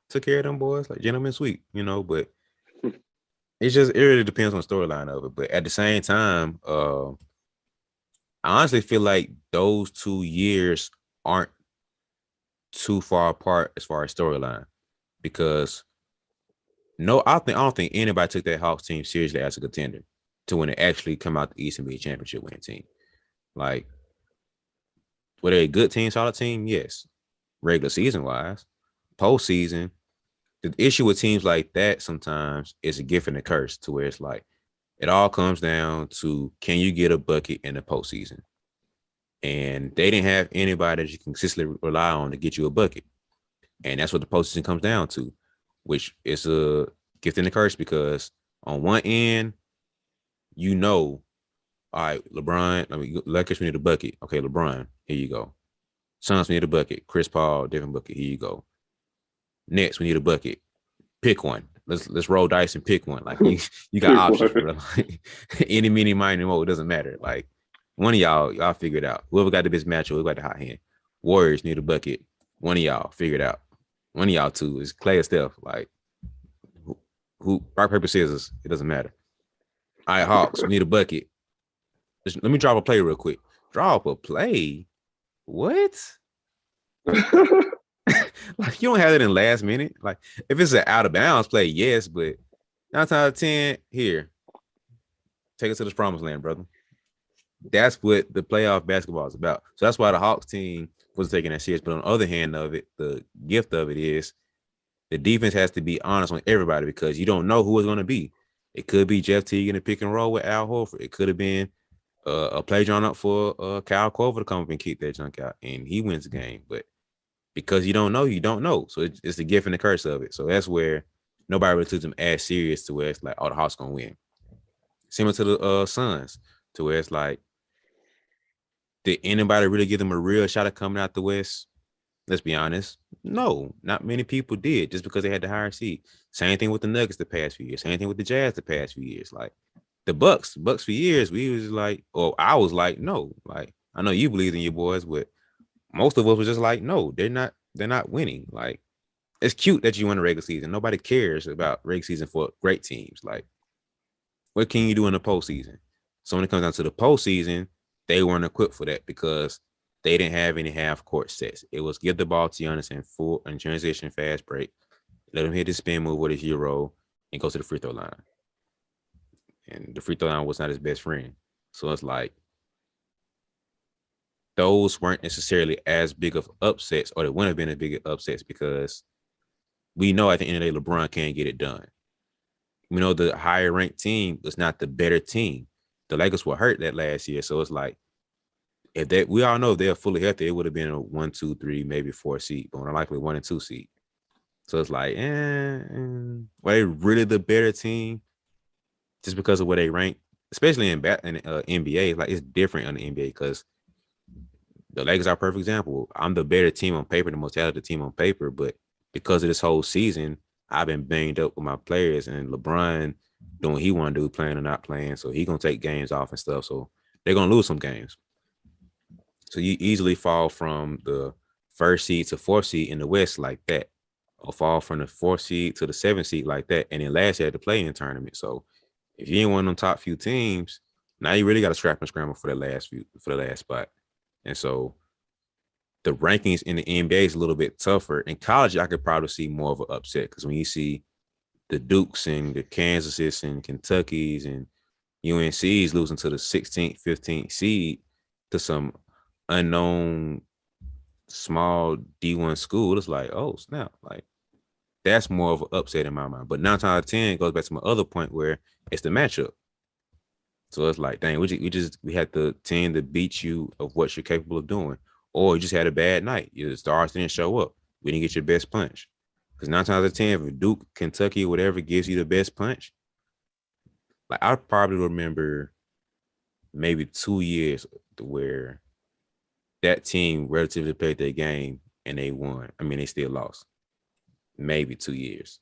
took care of them boys, like gentlemen sweep, but it really depends on the storyline of it. But at the same time, I honestly feel like those 2 years aren't too far apart as far as storyline, because I don't think anybody took that Hawks team seriously as a contender to when it actually come out the East and be a championship winning team. Like, were they a good team, solid team? Yes. Regular season wise, postseason, the issue with teams like that sometimes is a gift and a curse, to where it's like it all comes down to, can you get a bucket in the postseason? And they didn't have anybody that you can consistently rely on to get you a bucket. And that's what the postseason comes down to, which is a gift and a curse, because on one end, all right, LeBron, Lakers, we need a bucket. Okay, LeBron, here you go. Suns, we need a bucket. Chris Paul, Devin Booker, here you go. Next, we need a bucket. Pick one. Let's roll dice and pick one. Like, you got options, bro. Any, mini, minor, mo, it doesn't matter. Like, one of y'all figure it out. Whoever got the best matchup, whoever got the hot hand. Warriors need a bucket. One of y'all figure it out. One of y'all two is Clay or Steph. Like, who rock, paper, scissors. It doesn't matter. All right, Hawks, we need a bucket. Let me drop a play real quick. Drop a play? What? Like, you don't have it in last minute. Like, if it's an out of bounds play, yes, but 9 out of 10, here, take us to this promised land, brother. That's what the playoff basketball is about. So that's why the Hawks team was taking that serious. But on the other hand of it, the gift of it is the defense has to be honest on everybody, because you don't know who it's going to be. It could be Jeff Teague in a pick and roll with Al Horford. It could have been a play drawn up for Kyle Korver to come up and kick that junk out, and he wins the game. But because you don't know, you don't know. So it's the gift and the curse of it. So that's where nobody really took them as serious, to where it's like, oh, the Hawks gonna win. Similar to the Suns, to where it's like, did anybody really give them a real shot at coming out the West? Let's be honest. No, not many people did, just because they had the higher seed. Same thing with the Nuggets the past few years. Same thing with the Jazz the past few years. Like, the Bucks for years, we was like, or I was like, no. Like, I know you believe in your boys, but most of us was just like, no, they're not winning. Like, it's cute that you win a regular season. Nobody cares about regular season for great teams. Like, what can you do in the postseason? So when it comes down to the postseason, they weren't equipped for that because they didn't have any half court sets. It was give the ball to Giannis in full and transition fast break, let him hit his spin move with his euro, and go to the free throw line. And the free throw line was not his best friend. So it's like those weren't necessarily as big of upsets, or they wouldn't have been as big of upsets because we know at the end of the day, LeBron can't get it done. We know the higher ranked team was not the better team. The Lakers were hurt that last year. So it's like, if they, we all know if they're fully healthy, it would have been a 1, 2, 3, maybe 4 seed, but more likely 1 and 2 seed. So it's like, were they really the better team just because of where they rank, especially in NBA? Like, it's different in the NBA because the Lakers are a perfect example. I'm the better team on paper, the most talented team on paper, but because of this whole season, I've been banged up with my players, and LeBron doing what he want to do, playing or not playing. So he's gonna take games off and stuff. So they're gonna lose some games. So you easily fall from the 1st seed to 4th seed in the West like that, or fall from the 4th seed to the 7th seed like that. And then last year had to play in the tournament. So if you ain't one of them top few teams, now you really got to scrap and scramble for the last spot. And so the rankings in the NBA is a little bit tougher. In college, I could probably see more of an upset because when you see the Dukes and the Kansases and Kentuckys and UNCs losing to the 16th, 15th seed to some unknown small D1 school, it's like, oh, snap. Like, that's more of an upset in my mind. But 9 times out of 10 goes back to my other point where it's the matchup. So it's like, dang, we had the team to beat you of what you're capable of doing. Or you just had a bad night. Your stars didn't show up. We didn't get your best punch. Because 9 times out of 10, if Duke, Kentucky, whatever gives you the best punch, like I probably remember maybe 2 years where that team relatively played their game and they won. I mean, they still lost. Maybe 2 years.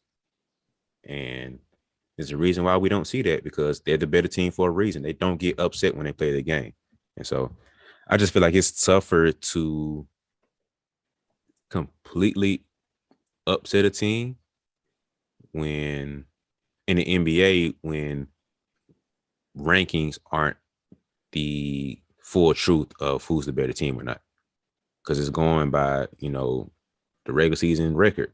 And there's a reason why we don't see that, because they're the better team for a reason. They don't get upset when they play the game. And so I just feel like it's tougher to completely upset a team when in the NBA, when rankings aren't the full truth of who's the better team or not, because it's going by, the regular season record.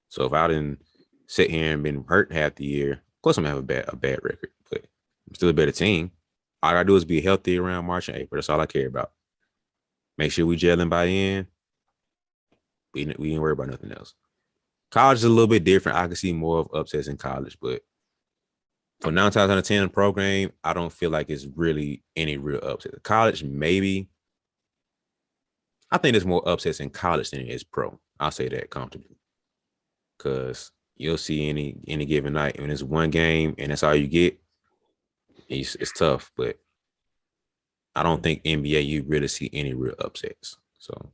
So if I didn't sit here and been hurt half the year, of course I'm gonna have a bad record, but I'm still a better team. All I gotta do is be healthy around March and April. That's all I care about. Make sure we gelling by the end. We ain't worry about nothing else. College is a little bit different. I can see more of upsets in college, but for 9 times out of 10 program, I don't feel like it's really any real upset. College, maybe. I think there's more upsets in college than it is pro. I'll say that comfortably. Because you'll see any given night, when it's one game and that's all you get, it's tough. But I don't think NBA you really see any real upsets. So,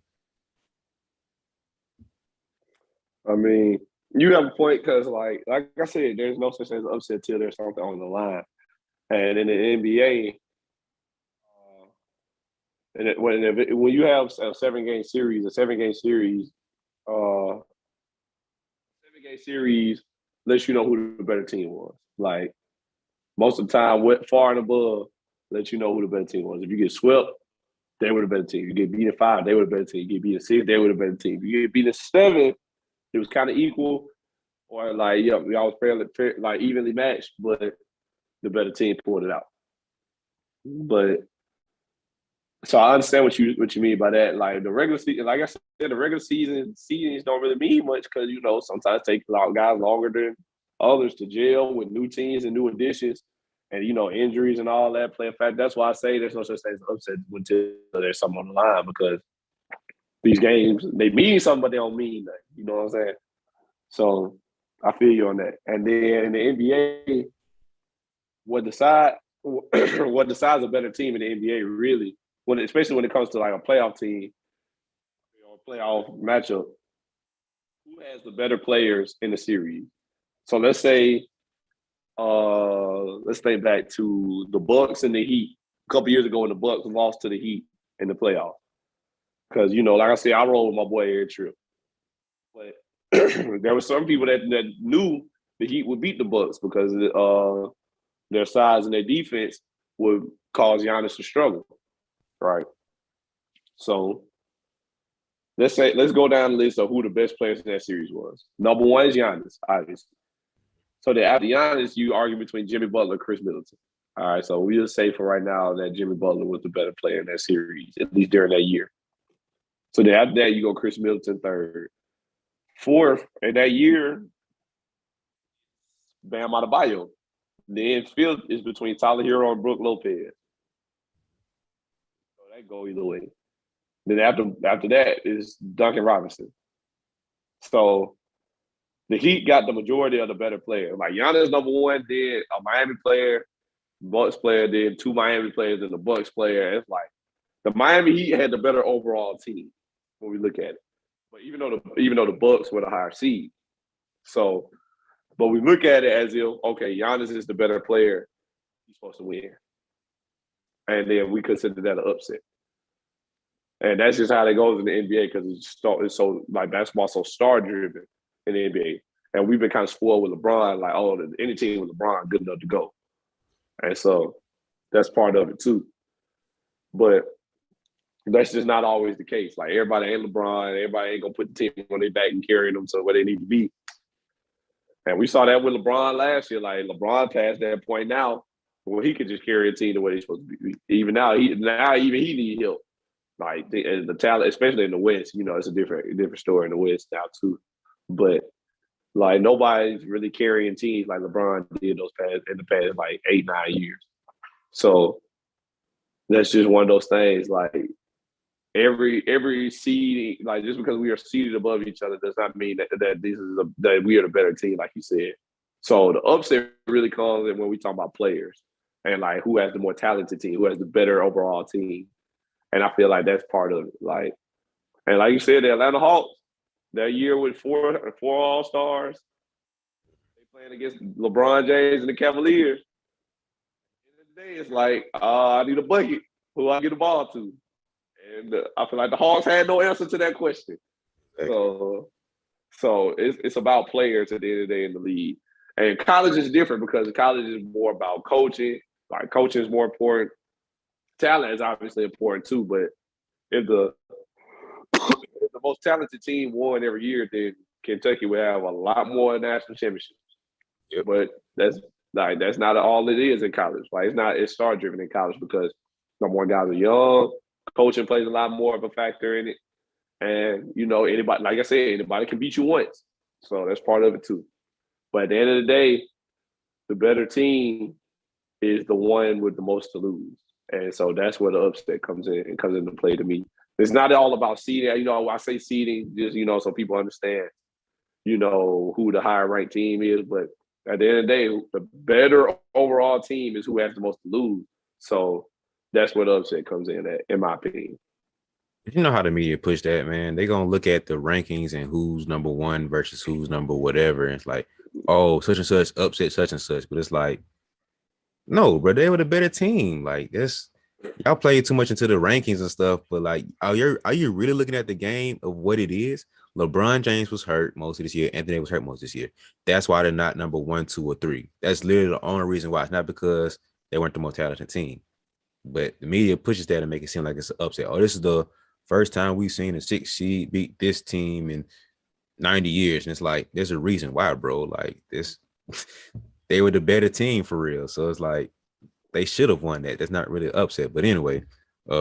I mean, you have a point because, like I said, there's no such thing as upset till there's something on the line. And in the NBA, when you have a 7-game series, uh, 7-game series lets you know who the better team was. Like, most of the time, far and above lets you know who the better team was. If you get swept, they were the better team. You get beat in 5, they were the better team. You get beat in 6, they were the better team. You get beat in 7, it was kind of equal, or like, yeah, we all fairly like evenly matched, but the better team pulled it out. But so I understand what you mean by that. Like the regular season, like I said, the regular seasons don't really mean much because sometimes it takes guys longer than others to gel with new teams and new additions, and injuries and all that play a factor. That's why I say there's no such thing as upset until there's something on the line, because these games, they mean something, but they don't mean nothing. You know what I'm saying? So I feel you on that. And then in the NBA, what decides a better team in the NBA really, especially when it comes to like a playoff team or a playoff matchup, who has the better players in the series? So let's say, let's think back to the Bucks and the Heat a couple years ago when the Bucks lost to the Heat in the playoffs. Because, like I said, I roll with my boy every trip. But there were some people that knew the Heat would beat the Bucks because their size and their defense would cause Giannis to struggle, right? So let's go down the list of who the best players in that series was. Number one is Giannis, obviously. So then after Giannis, you argue between Jimmy Butler and Chris Middleton. All right, so we'll say for right now that Jimmy Butler was the better player in that series, at least during that year. So then after that, you go Chris Middleton third. Fourth, in that year, Bam Adebayo. Then fifth is between Tyler Hero and Brook Lopez. So that go either way. Then after that is Duncan Robinson. So the Heat got the majority of the better players. Like Giannis number one, did a Miami player, Bucks player, did two Miami players, and the Bucks player. It's like the Miami Heat had the better overall team when we look at it. But even though the Bucks were the higher seed, so but we look at it as if okay, Giannis is the better player, he's supposed to win, and then we consider that an upset. And that's just how it goes in the NBA because it's so like basketball so star driven in the NBA. And we've been kind of spoiled with LeBron, like, oh, any team with LeBron, good enough to go. And so that's part of it too. But that's just not always the case. Like everybody ain't LeBron, everybody ain't gonna put the team on their back and carry them to where they need to be. And we saw that with LeBron last year. Like LeBron passed that point now where he could just carry a team the way he's supposed to be. Even now, he need help. Like the talent, especially in the West, it's a different story in the West now too. But like nobody's really carrying teams like LeBron did in the past like 8-9 years. So that's just one of those things. Like every seed, like just because we are seated above each other does not mean that that we are the better team, like you said. So the upset really comes in when we talk about players and like who has the more talented team, who has the better overall team. And I feel like that's part of it. Like you said, the Atlanta Hawks, that year with four All-Stars, they playing against LeBron James and the Cavaliers. At the end of the day, it's like, I need a bucket. Who I get the ball to? And I feel like the Hawks had no answer to that question. So it's about players at the end of the day in the league. And college is different because college is more about coaching. Like coaching is more important. Talent is obviously important too, but if the most talented team won every year, then Kentucky would have a lot more national championships. Yep. But that's not all it is in college. Like it's star driven in college because number one, guys are young. Coaching plays a lot more of a factor in it, and anybody, like I said, anybody can beat you once. So that's part of it too. But at the end of the day, the better team is the one with the most to lose. And so that's where the upset comes into play to me. It's not all about seeding. I say seeding just, so people understand, who the higher ranked team is. But at the end of the day, the better overall team is who has the most to lose. So that's where the upset comes in my opinion. You know how the media push that, man. They're going to look at the rankings and who's number one versus who's number whatever. And it's like, oh, such and such upset such and such. But it's like, no, bro, they were the better team. Like this, y'all played too much into the rankings and stuff. But like, are you really looking at the game of what it is? LeBron James was hurt most of this year. Anthony was hurt most of this year. That's why they're not number 1, 2, or 3. That's literally the only reason why. It's not because they weren't the most talented team. But the media pushes that and make it seem like it's an upset. Oh, this is the first time we've seen a 6 seed beat this team in 90 years. And it's like, there's a reason why, bro. Like this. They were the better team for real. So it's like they should have won that. That's not really upset. But anyway, I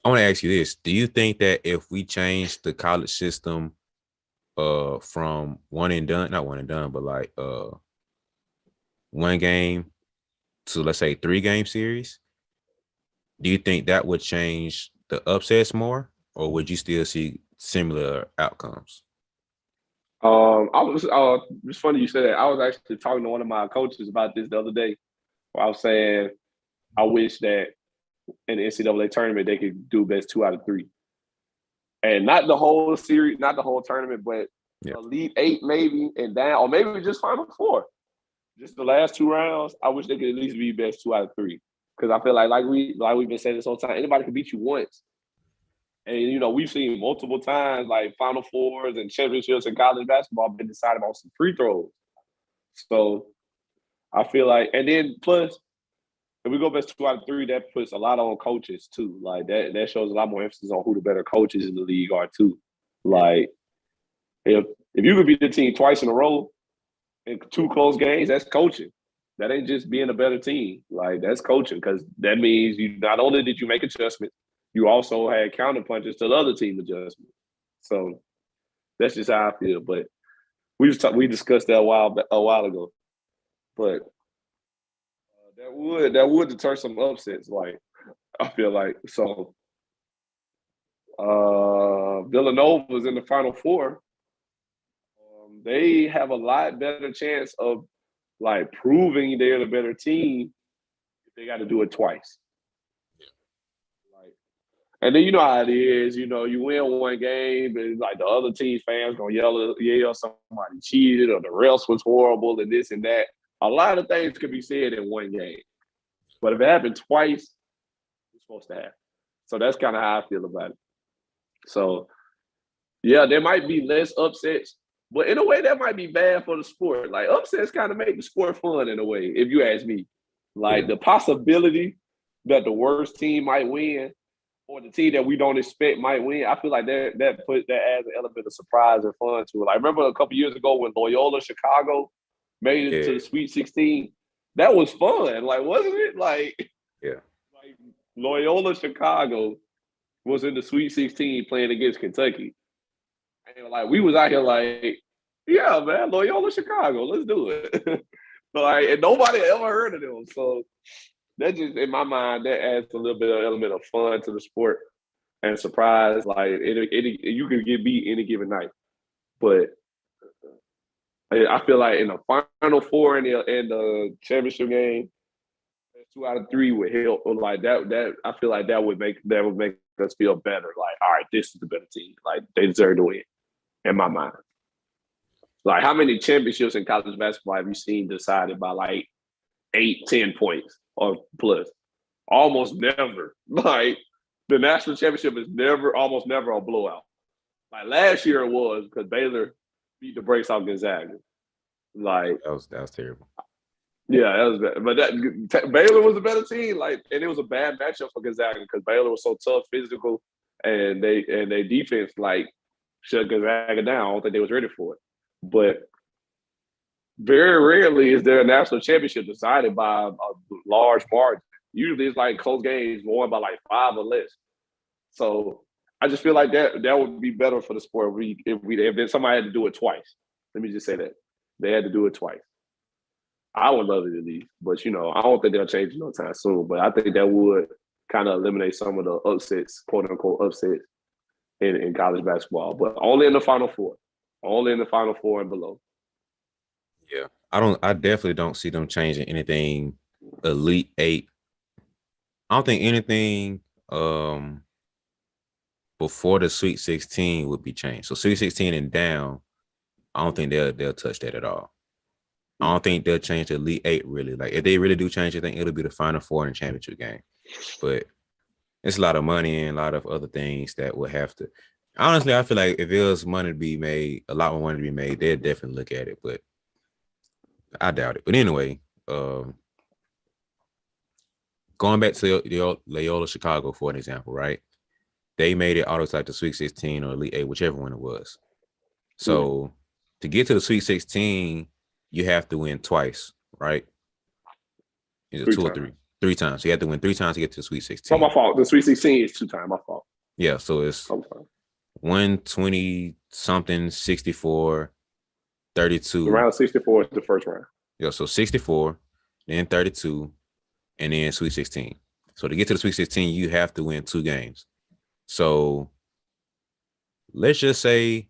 want to ask you this. Do you think that if we change the college system from one and done, not one and done, but like one game to let's say 3-game series, do you think that would change the upsets more, or would you still see similar outcomes? It's funny you said that. I was actually talking to one of my coaches about this the other day. Where I was saying I wish that in the NCAA tournament they could do best 2 out of 3, and not the whole series, not the whole tournament, but Elite 8 maybe and down, or maybe just Final 4. Just the last 2 rounds. I wish they could at least be best 2 out of 3 because I feel like we've been saying this whole time. Anybody can beat you once. And, we've seen multiple times, like Final Fours and championships in college basketball been decided on some free throws. So I feel like, and then plus, if we go best 2 out of 3, that puts a lot on coaches too. Like that shows a lot more emphasis on who the better coaches in the league are too. Like if you could beat the team twice in a row in 2 close games, that's coaching. That ain't just being a better team. Like that's coaching because that means you not only did you make adjustments, you also had counter punches to the other team adjustments. So that's just how I feel. But we discussed that a while ago. But that would deter some upsets. Like I feel like so. Villanova's in the Final Four. They have a lot better chance of like proving they're the better team if they got to do it twice. Like, and then you know how it is. You know, you win one game, and like the other team's fans gonna yell somebody cheated or the refs was horrible and this and that. A lot of things could be said in one game, but if it happened twice, it's supposed to happen. So that's kind of how I feel about it. So yeah, there might be less upsets. But in a way, that might be bad for the sport. Like, upsets kind of make the sport fun in a way, if you ask me. Like, the possibility that the worst team might win or the team that we don't expect might win, I feel like that adds an element of surprise and fun to it. Like, remember a couple years ago when Loyola Chicago made it to the Sweet 16? That was fun. Like, wasn't it? Like Loyola Chicago was in the Sweet 16 playing against Kentucky. And like we was out here like, yeah, man, Loyola Chicago, let's do it. Like, and nobody ever heard of them. So that just, in my mind, that adds a little bit of element of fun to the sport and surprise. Like you can get beat any given night. But I feel like in the Final Four and the championship game, 2 out of 3 would help. Like that I feel like that would make us feel better. Like, all right, this is the better team. Like they deserve to win. In my mind. Like, how many championships in college basketball have you seen decided by like 8-10 points or plus? Almost never. Like, the national championship is almost never a blowout. Like, last year it was because Baylor beat the brakes off Gonzaga. Like, that was terrible. Yeah, that was bad. But Baylor was a better team. Like, and it was a bad matchup for Gonzaga because Baylor was so tough, physical, and their defense like shut Gonzaga down. I don't think they was ready for it. But very rarely is there a national championship decided by a large margin. Usually it's like close games won by like 5 or less. So I just feel like that would be better for the sport if somebody had to do it twice. Let me just say that. They had to do it twice. I would love it at least. But, I don't think they'll change it no time soon. But I think that would kind of eliminate some of the upsets, quote-unquote upsets, in college basketball, but only in the Final Four. Only in the Final Four and below. Yeah. I definitely don't see them changing anything Elite 8. I don't think anything before the Sweet 16 would be changed. So Sweet 16 and down, I don't think they'll touch that at all. I don't think they'll change the Elite 8 really. Like, if they really do change it, I think it'll be the Final Four and championship game. But it's a lot of money and a lot of other things that would have to. Honestly, I feel like if there was money to be made, a lot more money to be made, they'd definitely look at it. But I doubt it. But anyway, going back to Loyola Chicago for an example, right? They made it always like the Sweet 16 or Elite 8, whichever one it was. So to get to the Sweet 16, you have to win twice, right? Is it 2 or 3? 3 times. So you have to win 3 times to get to the Sweet 16. It's my fault. The Sweet 16 is 2 times. My fault. Yeah, so it's 120 something, 64, 32. Around 64 is the first round. Yeah, so 64, then 32, and then Sweet 16. So to get to the Sweet 16, you have to win 2 games. So let's just say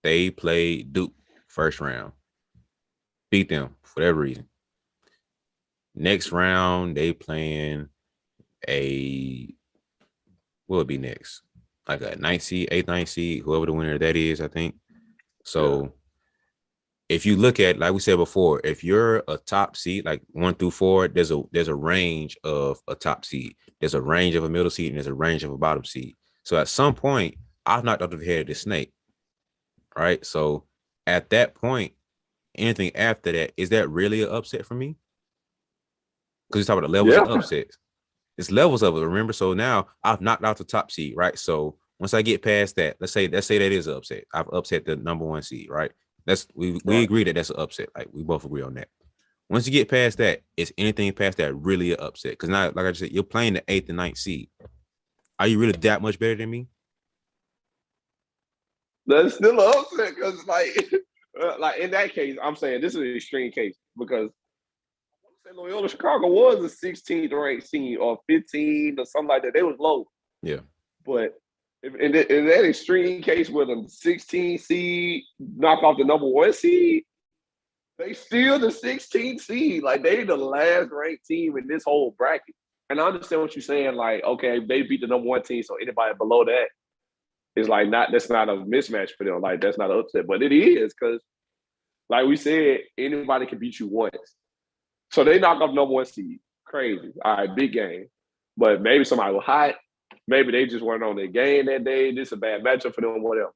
they played Duke first round, beat them for whatever reason. Next round, they playing what would be next? Like a 9th seed, 8th, 9th seed, whoever the winner that is, I think. So if you look at, like we said before, if you're a top seed, like 1 through 4, there's a range of a top seed. There's a range of a middle seed and there's a range of a bottom seed. So at some point, I've knocked off the head of the snake. Right. So at that point, anything after that, is that really an upset for me? Because you talk about the levels Yeah. of upsets. It's levels of it, remember? So now I've knocked out the top seed, right? So once I get past that, let's say that is an upset. I've upset the number 1 seed, right? We agree that that's an upset. Like we both agree on that. Once you get past that, is anything past that really an upset? Because now, like I said, you're playing the 8th and 9th seed. Are you really that much better than me? That's still an upset because, like in that case, I'm saying this is an extreme case because Loyola Chicago was a 16th ranked team or 15 or something like that. They was low. Yeah. But in that extreme case where the 16 seed knock off the number 1 seed, they still the 16th seed. Like, they the last ranked team in this whole bracket. And I understand what you're saying. Like, okay, they beat the number 1 team, so anybody below that is like that's not a mismatch for them. Like, that's not an upset. But it is because, like we said, anybody can beat you once. So they knock off number 1 seed. Crazy. All right, big game. But maybe somebody was hot. Maybe they just weren't on their game that day. This is a bad matchup for them, whatever.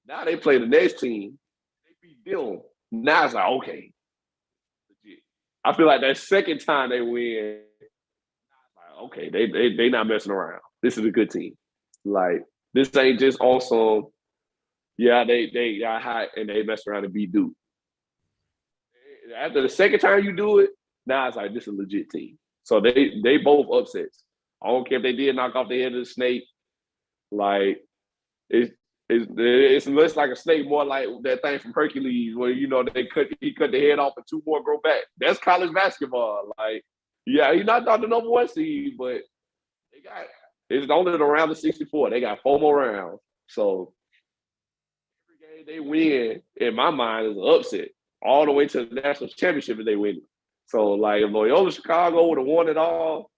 Now they play the next team. They beat them. Now it's like, okay. I feel like that second time they win, like, okay, they not messing around. This is a good team. Like, this ain't just awesome. Yeah, they got hot and they messed around and beat Duke. After the second time you do it, now it's like, this is a legit team. So they both upsets. I don't care if they did knock off the head of the snake. Like, it's less like a snake, more like that thing from Hercules where, he cut the head off and 2 more grow back. That's college basketball. Like, yeah, he knocked out the number 1 seed, but it's only the round of 64. They got 4 more rounds. So every game they win, in my mind, is an upset. All the way to the national championship if they win. So, like, if Loyola Chicago would have won it all,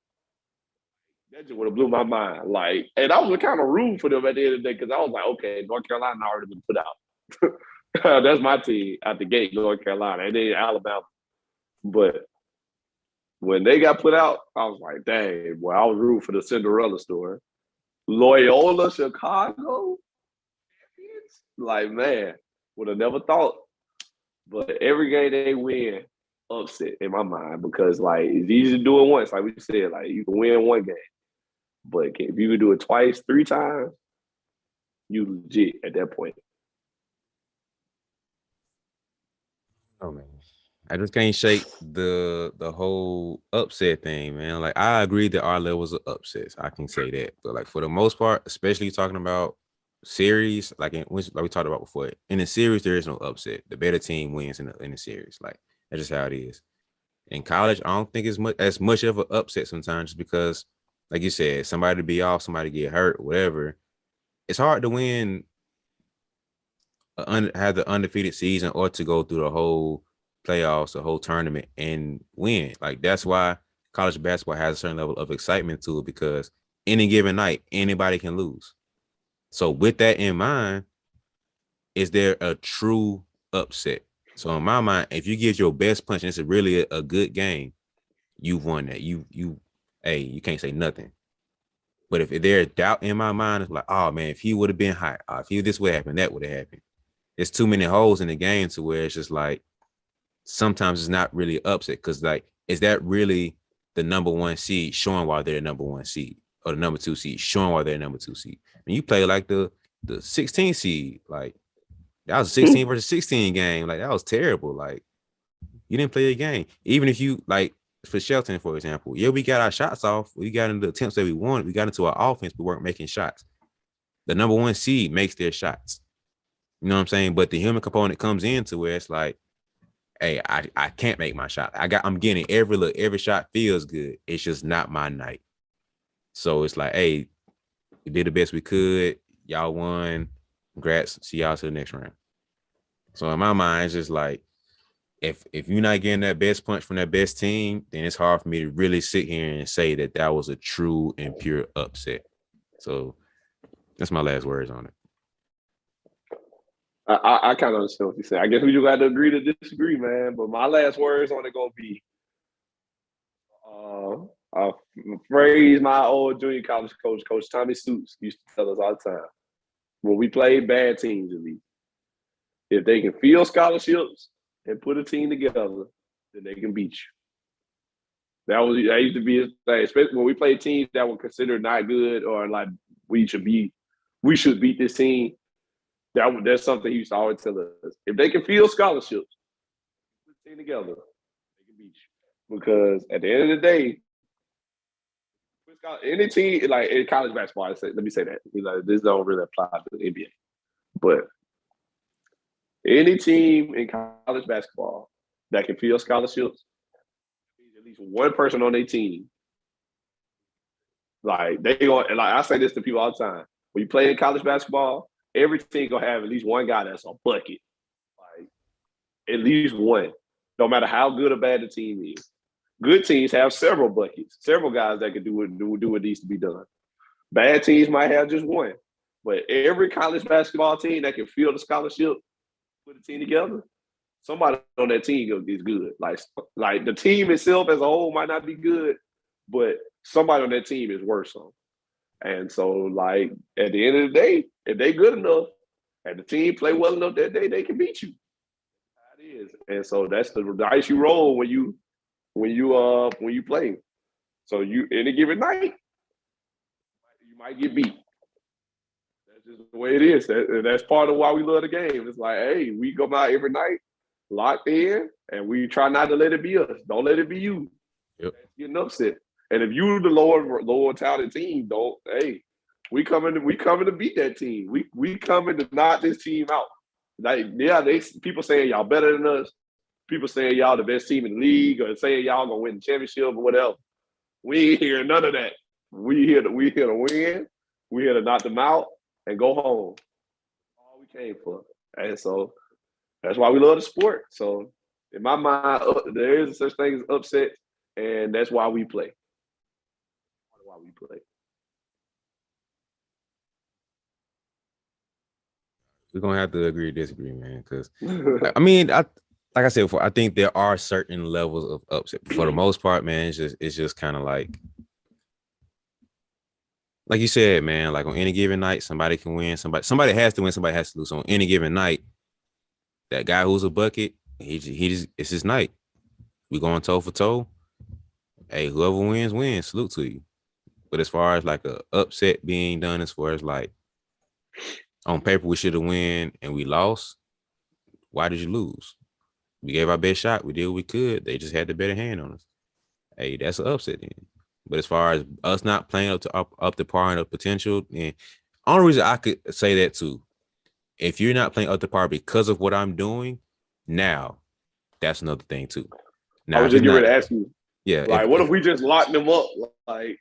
that just would have blew my mind. Like, and I was kind of rude for them at the end of the day because I was like, okay, North Carolina already been put out. That's my team at the gate, North Carolina, and then Alabama. But when they got put out, I was like, dang, boy, I was rude for the Cinderella story. Loyola Chicago? Like, man, would have never thought. But every game they win, upset in my mind because, like, it's easy to do it once. Like we said, like, you can win 1 game. But if you can do it twice, 3 times, you legit at that point. Oh, man. I just can't shake the whole upset thing, man. Like, I agree that our levels are upsets. I can say that. But, like, for the most part, especially talking about series, like we talked about before, in the series, there is no upset. The better team wins in the series. Like, that's just how it is. In college, I don't think it's as much of an upset sometimes just because, like you said, somebody be off, somebody get hurt, whatever. It's hard to win, have the undefeated season or to go through the whole playoffs, the whole tournament and win. Like, that's why college basketball has a certain level of excitement to it because any given night, anybody can lose. So with that in mind, is there a true upset? So in my mind, if you give your best punch and it's really a good game, you've won that. You can't say nothing. But if there's doubt in my mind, it's like, oh man, if he would have been hot, if he this would happen, that would have happened. There's too many holes in the game to where it's just like sometimes it's not really upset because, like, is that really the number 1 seed showing why they're the number 1 seed or the number 2 seed showing why they're the number 2 seed? And you play like the 16 seed, like that was a 16 versus 16 game. Like, that was terrible. Like, you didn't play the game. Even if you, like, for Shelton, for example, yeah, we got our shots off. We got into the attempts that we wanted. We got into our offense. We weren't making shots. The number 1 seed makes their shots. You know what I'm saying? But the human component comes into where it's like, hey, I can't make my shot. I'm getting every look. Every shot feels good. It's just not my night. So it's like, hey, we did the best we could. Y'all won. Congrats. See y'all to the next round. So in my mind, it's just like, if you're not getting that best punch from that best team, then it's hard for me to really sit here and say that was a true and pure upset. So that's my last words on it. I kind of understand what you're saying. I guess we just got to agree to disagree, man. But my last words on it gonna be a phrase my old junior college coach, Coach Tommy Suits, used to tell us all the time. When we played bad teams, at least, if they can field scholarships and put a team together, then they can beat you. That used to be a thing, especially when we played teams that were considered not good or like we should beat this team. That's something he used to always tell us. If they can field scholarships, put a team together, they can beat you. Because at the end of the day, any team like in college basketball, let me say that. Like, this don't really apply to the NBA, but any team in college basketball that can field scholarships, at least one person on their team. Like they go, like I say this to people all the time. When you play in college basketball, every team gonna have at least one guy that's a bucket. Like at least one, no matter how good or bad the team is. Good teams have several buckets, several guys that can do what needs to be done. Bad teams might have just one. But every college basketball team that can field a scholarship, put a team together, somebody on that team is good. Like the team itself as a whole might not be good, but somebody on that team is worse on. And so, like, at the end of the day, if they good enough and the team play well enough that day, they can beat you. That's how it is. And so that's the dice you roll when you play. So you any given night, you might get beat. That's just the way it is. That's part of why we love the game. It's like, hey, we come out every night, locked in, and we try not to let it be us. Don't let it be you. Yep. Getting upset. And if you the lower talented team, we coming to beat that team. We coming to knock this team out. Like, yeah, people saying y'all better than us. People saying y'all the best team in the league, or saying y'all gonna win the championship or whatever. We ain't hear none of that. We here to win. We here to knock them out and go home. That's all we came for. And so that's why we love the sport. So in my mind, there is such thing as upset, and that's why we play. We're gonna have to agree to disagree, man. Because I mean, like I said before, I think there are certain levels of upset. But for the most part, man, it's just kind of like you said, man. Like on any given night, somebody can win. Somebody has to win. Somebody has to lose. So on any given night, that guy who's a bucket, he just it's his night. We going toe for toe. Hey, whoever wins. Salute to you. But as far as like a upset being done, as far as like on paper we should have won and we lost, why did you lose? We gave our best shot. We did what we could. They just had the better hand on us. Hey, that's an upset then. But as far as us not playing up to par and up potential, and only reason I could say that too, if you're not playing up to par because of what I'm doing now, that's another thing too. Now, I was just getting ready to ask you. Yeah. Like, what if we just locked them up? Like,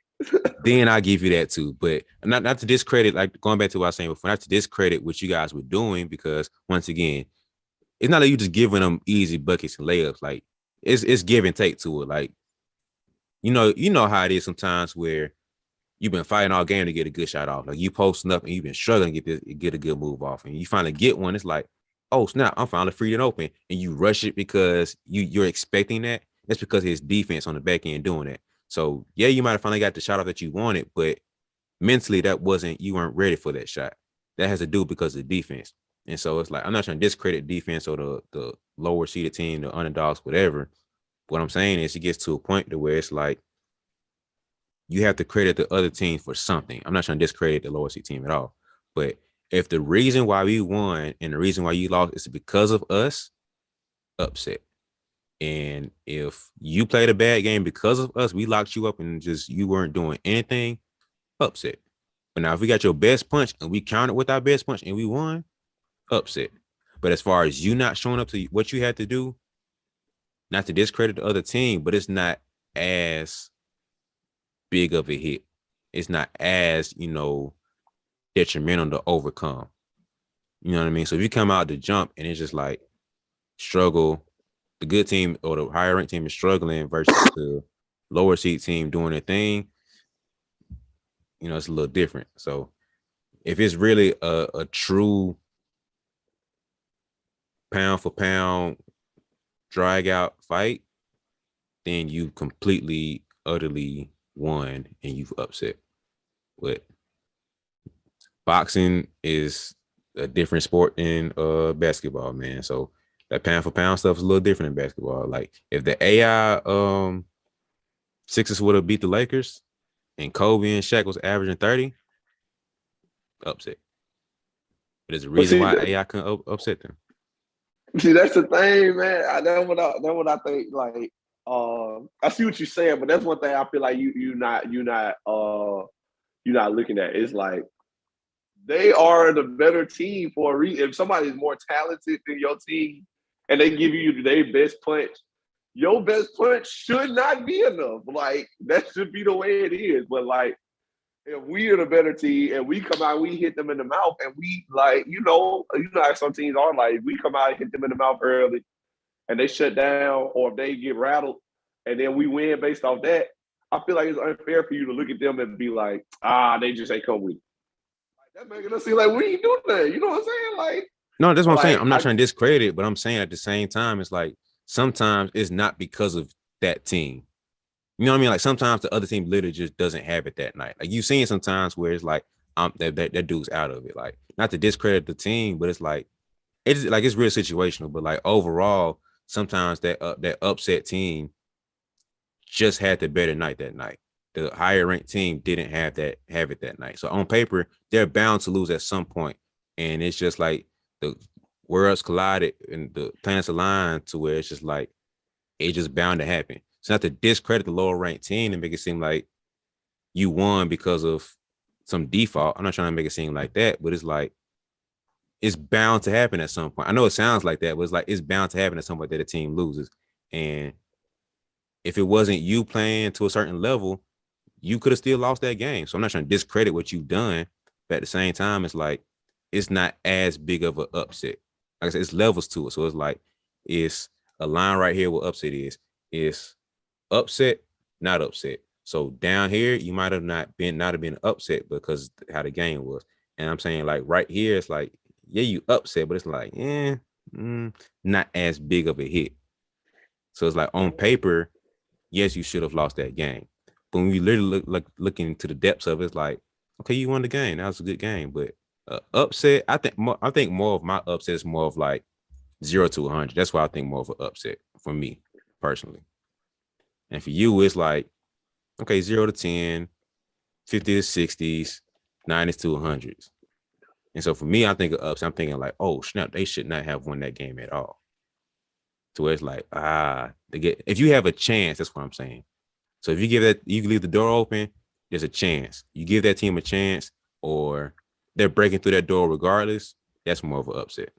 then I give you that too. But not to discredit, like going back to what I was saying before, not to discredit what you guys were doing, because once again, it's not like you just giving them easy buckets and layups. Like it's give and take to it. Like, you know how it is sometimes where you've been fighting all game to get a good shot off. Like you posting up and you've been struggling to get a good move off, and you finally get one. It's like, oh snap, I'm finally free and open, and you rush it because you're expecting that. That's because his defense on the back end doing that. So yeah, you might have finally got the shot off that you wanted, but mentally you weren't ready for that shot. That has to do because of the defense. And so it's like, I'm not trying to discredit defense or the lower seeded team, the underdogs, whatever. What I'm saying is it gets to a point to where it's like you have to credit the other team for something. I'm not trying to discredit the lower seed team at all. But if the reason why we won and the reason why you lost is because of us, upset. And if you played a bad game because of us, we locked you up and just you weren't doing anything, upset. But now if we got your best punch and we countered with our best punch and we won, upset. But as far as you not showing up to what you had to do, not to discredit the other team, but it's not as big of a hit. It's not as, detrimental to overcome. You know what I mean? So if you come out to jump and it's just like struggle, the good team or the higher ranked team is struggling versus the lower seed team doing their thing, it's a little different. So if it's really a true pound for pound drag out fight, then you completely, utterly won and you've upset. But boxing is a different sport than basketball, man. So that pound for pound stuff is a little different in basketball. Like if the AI Sixers would have beat the Lakers and Kobe and Shaq was averaging 30, upset. But there's a reason why AI couldn't upset them. See, that's the thing, man. That's what I think. Like, I see what you're saying, but that's one thing I feel like you're not looking at. It's like they are the better team for a reason. If somebody's more talented than your team and they give you their best punch, your best punch should not be enough. Like, that should be the way it is. But like, if we are the better team and we come out, we hit them in the mouth, and we like, how some teams are like, we come out and hit them in the mouth early and they shut down, or if they get rattled and then we win based off that, I feel like it's unfair for you to look at them and be like, they just ain't come with it. Like, that making us seem like we ain't doing that. You know what I'm saying? Like, no, that's what I'm saying. I'm not trying to discredit it, but I'm saying at the same time, it's like sometimes it's not because of that team. You know what I mean? Like sometimes the other team literally just doesn't have it that night. Like you've seen sometimes where it's like that dude's out of it. Like not to discredit the team, but it's real situational. But like overall, sometimes that upset team just had the better night that night. The higher ranked team didn't have it that night. So on paper, they're bound to lose at some point. And it's just like the worlds collided and the planets aligned to where it's just like it's just bound to happen. It's not to discredit the lower ranked team and make it seem like you won because of some default. I'm not trying to make it seem like that, but it's like it's bound to happen at some point. I know it sounds like that, but it's like it's bound to happen at some point that a team loses. And if it wasn't you playing to a certain level, you could have still lost that game. So I'm not trying to discredit what you've done, but at the same time, it's like it's not as big of an upset. Like I said, it's levels to it. So it's like it's a line right here. What upset is upset, not upset. So down here, you might have not been upset because how the game was. And I'm saying like right here, it's like, yeah, you upset, but it's like, not as big of a hit. So it's like on paper, yes, you should have lost that game. But when we literally look into the depths of it, it's like, okay, you won the game. That was a good game. But upset, I think more of my upset is more of like 0 to 100. That's why I think more of an upset for me personally. And for you, it's like, okay, 0 to 10, 50 to 60s, 90s to 100s. And so for me, I think of upset. I'm thinking like, oh, snap, they should not have won that game at all. To where it's like, if you have a chance, that's what I'm saying. So if you leave the door open, there's a chance. You give that team a chance, or they're breaking through that door regardless, that's more of an upset.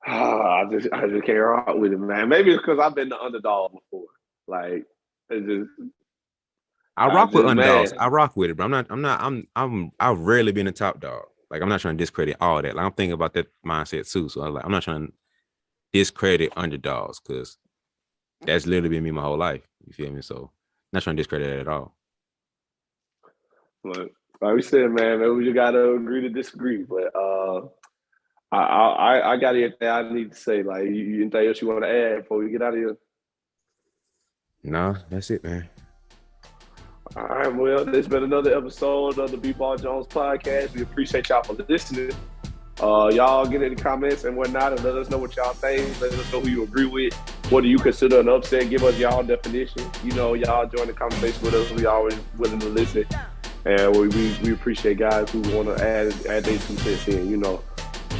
I just can't rock with it, man. Maybe it's because I've been the underdog before. Like, it's just. I rock with underdogs. Man. I rock with it, but I've rarely been a top dog. Like, I'm not trying to discredit all that. Like, I'm thinking about that mindset too. So I'm not trying to discredit underdogs because that's literally been me my whole life. You feel me? So I'm not trying to discredit it at all. But like we said, man, maybe we just gotta agree to disagree. But I got everything I need to say. Like, you anything else you want to add before we get out of here? No, that's it, man. All right, well, this has been another episode of the BeBall Jones podcast. We appreciate y'all for listening. Y'all get in the comments and whatnot and let us know what y'all think. Let us know who you agree with. What do you consider an upset? Give us y'all definition. Y'all join the conversation with us. We always willing to listen. And we appreciate guys who want to add their 2 cents in,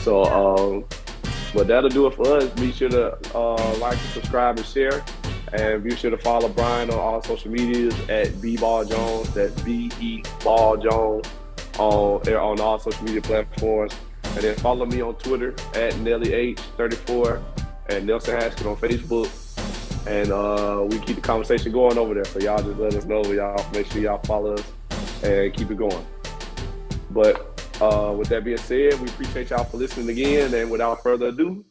So, but that'll do it for us. Be sure to like and subscribe and share. And be sure to follow Brian on all social medias at BeBall Jones. That's BeBall Jones on all social media platforms. And then follow me on Twitter at NellyH34 and Nelson Haskett on Facebook. And we keep the conversation going over there. So y'all just let us know. Y'all make sure y'all follow us and keep it going. But with that being said, we appreciate y'all for listening again. And without further ado,